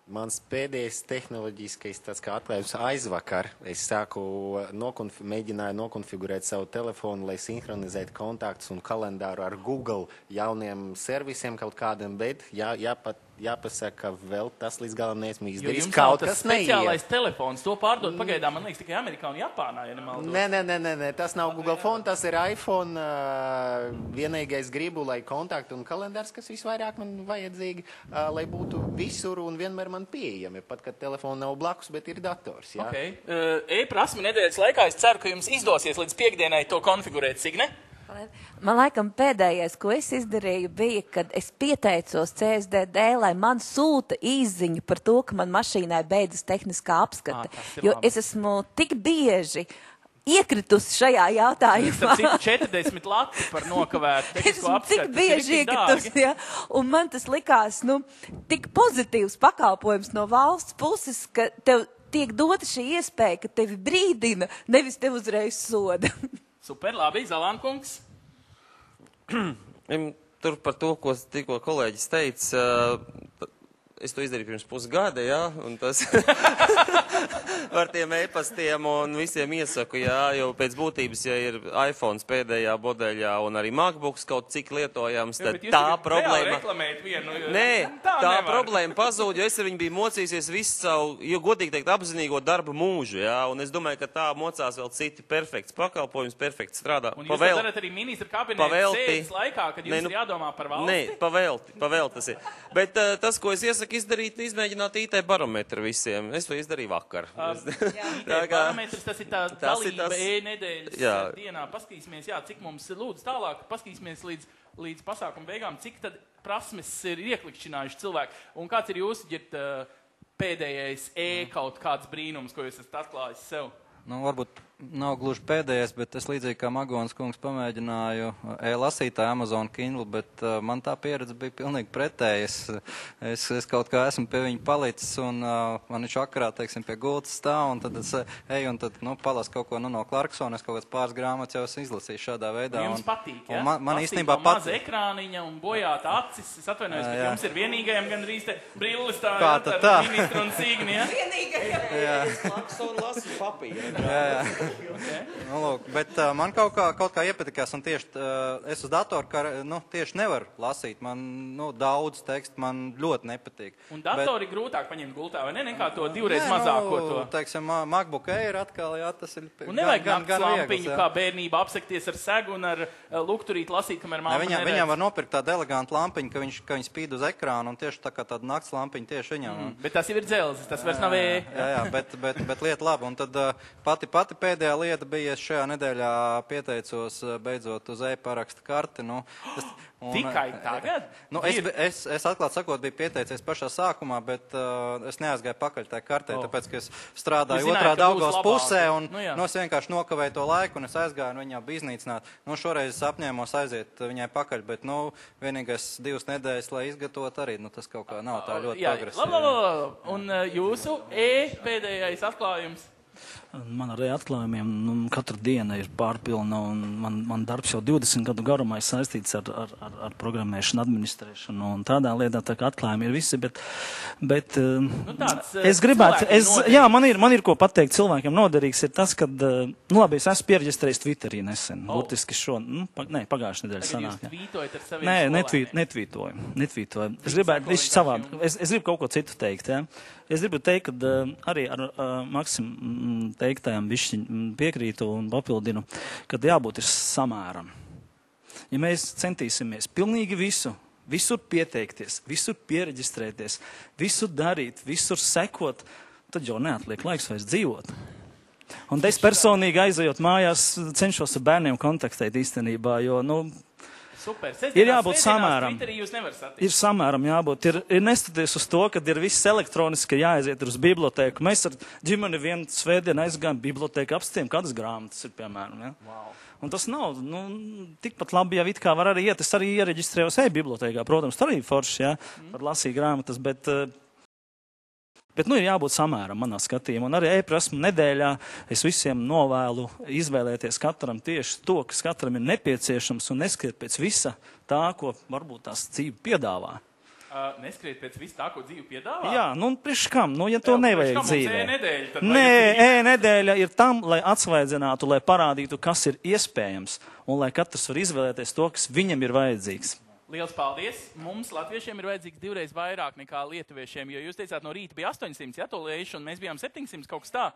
Speaker 12: Mans pēdējais tehnoloģiskais tāds kā atklājums aizvakar. Es mēģināju nokonfigurēt savu telefonu, lai sinhronizētu kontaktus un kalendāru ar Google jauniem servisiem kaut kādiem, bet jāpasaka, ka vēl tas līdz galam neesmu izdarījis. Kaut kas neiet.
Speaker 1: Speciālais telefons, to pārdod pagaidām, man liekas, tikai Amerikā un Japānā, ja nemaldos.
Speaker 12: Nē, tas nav Google phone, tas ir iPhone. Vienīgais gribu, lai kontakti un kalendārs, kas visvairāk man vajadzīgi, lai būtu visur un vienmēr man pieejami, pat kad telefona nav blakus, bet ir dators. Jā?
Speaker 1: Okay. E-prasmi nedēļas laikā, es ceru, ka jums izdosies līdz piekdienai to konfigurēt, Signe?
Speaker 3: Man laikam pēdējais, ko es izdarīju, bija, kad es pieteicos CSDD, lai man sūta īsziņu par to, ka man mašīnai beidzas tehniskā apskate. Jo es esmu tik bieži iekritusi šajā jautājumā.
Speaker 1: 40 lati par nokavētu tehnisko apskati.
Speaker 3: Tik bieži iekritusi, ja? Un man tas likās, tik pozitīvs pakalpojums no valsts puses, ka tev tiek dota šī iespēja, ka tevi brīdina, nevis tev uzreiz soda.
Speaker 1: Super, labi, Zalankungs.
Speaker 6: Tur par to, ko tikko kolēģis teica, es to izdarīju pirms pusgada, jā, un tas par tiem e-pastiem un visiem iesaku, jā, jo pēc būtības, ja ir iPhones pēdējā modeļā un arī MacBooks kaut cik lietojams, tad tā problēma... tā problēma pazūd, jo es ar viņu biju mocīsies visu savu, jo godīgi teikt, apzinīgo darba mūžu, jā, un es domāju, ka tā mocās vēl citi perfekts pakalpojums, perfekts strādā.
Speaker 1: Un jūs to darat arī ministra kabineta sēdes laikā, kad jums ir jādomā par valsti?
Speaker 6: Nē, pavēlti tas ir. Bet tas, ko es iesaku izdarīt, izmēģināt IT barometru visiem. Es to izdarīju vakar.
Speaker 1: IT barometrs, tas ir tā dalība e-nedēļas dienā. Paskatīsimies, cik mums lūdzu tālāk, paskatīsimies līdz pasākuma beigām, cik tad prasmes ir ieklikšķinājuši cilvēki. Un kāds ir jūsu pēdējais kaut kāds brīnums, ko jūs esat atklājis sev?
Speaker 4: Varbūt nav gluži pēdējais, bet es līdzīgi kā Magons kungs pamēģināju e-lasītāju Amazon Kindle, bet man tā pieredze bija pilnīgi pretējas. Es kaut kā esmu pie viņa palicis un man viņš vakarā, teiksim, pie gultas stāv un tad es eju un tad, palasu kaut ko no Clarksona, es kaut kāds pāris grāmatas jau esmu izlasījis šādā veidā.
Speaker 1: Jums patīk, ja?
Speaker 4: Man īstenībā
Speaker 1: patīk. Maza ekrāniņa un bojāta acis. Es atvainojos, ka jums ir vienīgajam gandrīz te brilles tā, ar ministru un Signi, ja?
Speaker 6: Vienīgajam. Clarksona lasa papīru.
Speaker 4: Lūk, bet man kaut kā iepatikās, un tieši es uz datoru, tieši nevaru lasīt. Man, daudz tekstu man ļoti nepatīk.
Speaker 1: Un datori grūtāk paņemt gultā, vai ne? Nekā to divreiz mazāko to.
Speaker 4: Teiksim, MacBook Air atkal, tas ir
Speaker 1: un nevajag nakts lampiņu, kā bērnība apsekties ar segu un ar lukturīt lasīt, kamēr mamma neredz.
Speaker 4: Viņam var nopirkt tādu elegantu lampiņu, ka viņi spīd uz ekrānu, un tieši tā kā tāda nakts lampiņa tieši viņam.
Speaker 1: Bet tas jau ir dzelzis, tas vairs nav
Speaker 4: Jā, bet lieta laba. Un tad pati pēdējā lieta bija, es šajā nedēļā pieteicos beidzot uz e-paraksta karti.
Speaker 1: Tikai tagad?
Speaker 4: Es atklāt sakot, biju pieteicies pašā sākumā, bet es neaizgāju pakaļ tai kartē, tāpēc, ka es strādāju otrā Daugavas pusē, un es vienkārši nokavēju to laiku, un es aizgāju, un viņā bija iznīcināt. Šoreiz es apņēmos aiziet viņai pakaļ, bet, vienīgais 2 nedēļas, lai izgatavot arī, tas kaut kā nav tā ļoti progresīvi.
Speaker 1: Un jūsu pēdējais atklājums?
Speaker 10: Man ar atklājumiem katra diena ir pārpilna, un man darbs jau 20 gadu garumā ir saistīts ar programmēšanu, administrēšanu, un tādā lietā tā kā atklājumi ir visi, bet es gribētu, man ir ko pateikt cilvēkiem noderīgs, ir tas, kad, labi, es esmu piereģistrējis Twitterī nesen, burtiski pagājušajā nedēļā sanāk.
Speaker 1: Tad jūs tvītojat ar saviem
Speaker 10: netvītoju. Es gribētu savādi, es gribu kaut ko citu teikt, ja? Es gribu teikt, ka arī ar Maksimu teiktajam bišķiņ piekrītu un papildinu, kad jābūt ir samēram. Ja mēs centīsimies pilnīgi visur pieteikties, visur piereģistrēties, visur darīt, visur sekot, tad jau neatliek laiks vairs dzīvot. Un es personīgi aizejot mājās, cenšos ar bērniem kontaktēt īstenībā, jo,
Speaker 1: Super.
Speaker 10: Ir jābūt samēram.
Speaker 1: Ir
Speaker 10: samēram jābūt. Ir nestaties uz to, kad ir viss elektroniski, jāaiziet uz bibliotēku. Mēs ar ģimeni vienu svētdienu aizgājām bibliotēku, apstījām, kādas grāmatas ir, piemēram. Ja?
Speaker 1: Wow.
Speaker 10: Un tas nav, tikpat labi, ja it kā var arī iet. Es arī iereģistrējos bibliotēkā, protams, tur arī forši, ja, var lasīt grāmatas, bet ir jābūt samēram manā skatījumā. Un arī e-prasmu nedēļā es visiem novēlu izvēlēties katram tieši to, kas katram ir nepieciešams un neskiet pēc visa tā, ko varbūt tās dzīve piedāvā.
Speaker 1: Neskriet pēc visu tā, ko dzīvi piedāvā?
Speaker 10: Jā, nu, priekš kam? Nu, ja to nevajag dzīvē. Nē, e-nedēļa ir tam, lai atsvaidzinātu, lai parādītu, kas ir iespējams, un lai katrs var izvēlēties to, kas viņam ir vajadzīgs.
Speaker 1: Liels paldies! Mums latviešiem ir vajadzīgs 2 reizes vairāk nekā lietuviešiem, jo jūs teicāt, no rīta bija 800, ja to lieši, un mēs bijām 700 kaut kas tā.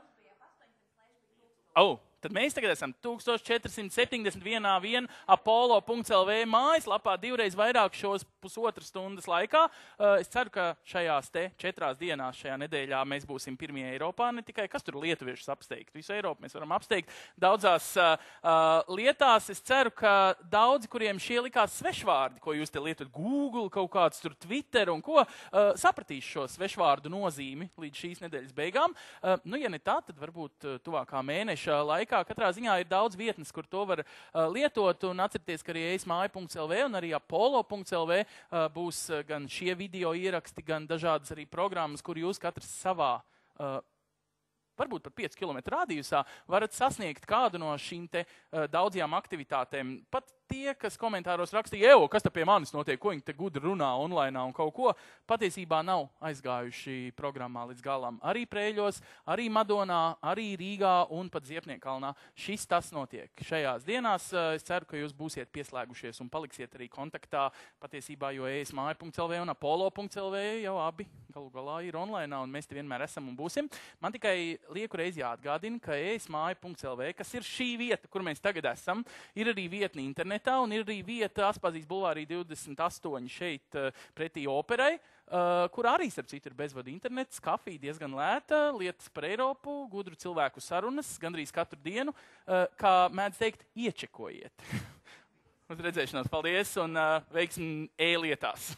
Speaker 1: Tad mēs tagad esam 1471 apollo.lv mājaslapā 2 reizes vairāk šos 1,5 stundas laikā. Es ceru, ka šajās 4 dienās šajā nedēļā mēs būsim pirmie Eiropā, ne tikai kas tur lietuviešus apsteigt. Visu Eiropu mēs varam apsteigt daudzās lietās. Es ceru, ka daudzi, kuriem šie likās svešvārdi, ko jūs te lietot Google, kaut kāds tur Twitter un ko, sapratīs šo svešvārdu nozīmi līdz šīs nedēļas beigām. Nu, ja ne tā, tad varbūt tuvākā mēneša laikā. Katrā ziņā ir daudz vietnes, kur to var lietot, un atcerieties, ka arī eismāja.lv un arī apollo.lv būs gan šie video ieraksti, gan dažādas arī programmas, kur jūs katrs savā, varbūt pat 5 km rādījusā, varat sasniegt kādu no šīm te daudzajām aktivitātēm. Pat tie, kas komentāros rakstīja, kas te pie manis notiek, ko viņi te gudri runā online un kaut ko, patiesībā nav aizgājuši programmā līdz galam. Arī Prēļos, arī Madonā, arī Rīgā un pat Ziepniekalnā. Šis tas notiek šajās dienās. Es ceru, ka jūs būsiet pieslēgušies un paliksiet arī kontaktā patiesībā, jo eismāja.lv un apollo.lv jau abi galu galā ir online, un mēs te vienmēr esam un būsim. Man tikai lieku reizi jāatgādina, ka eismāja.lv, kas ir šī vieta, kur mēs tagad esam, ir arī vietni internetā, un ir arī vieta Aspazijas bulvārī 28 šeit pretī operai, kur arī, starp citu, ir bezvadu internets, kafija diezgan lēta, lietas par Eiropu, gudru cilvēku sarunas, gandrīz katru dienu, kā mēdz teikt, iečekojiet. Uz redzēšanos, paldies, un veiksmi e-lietās.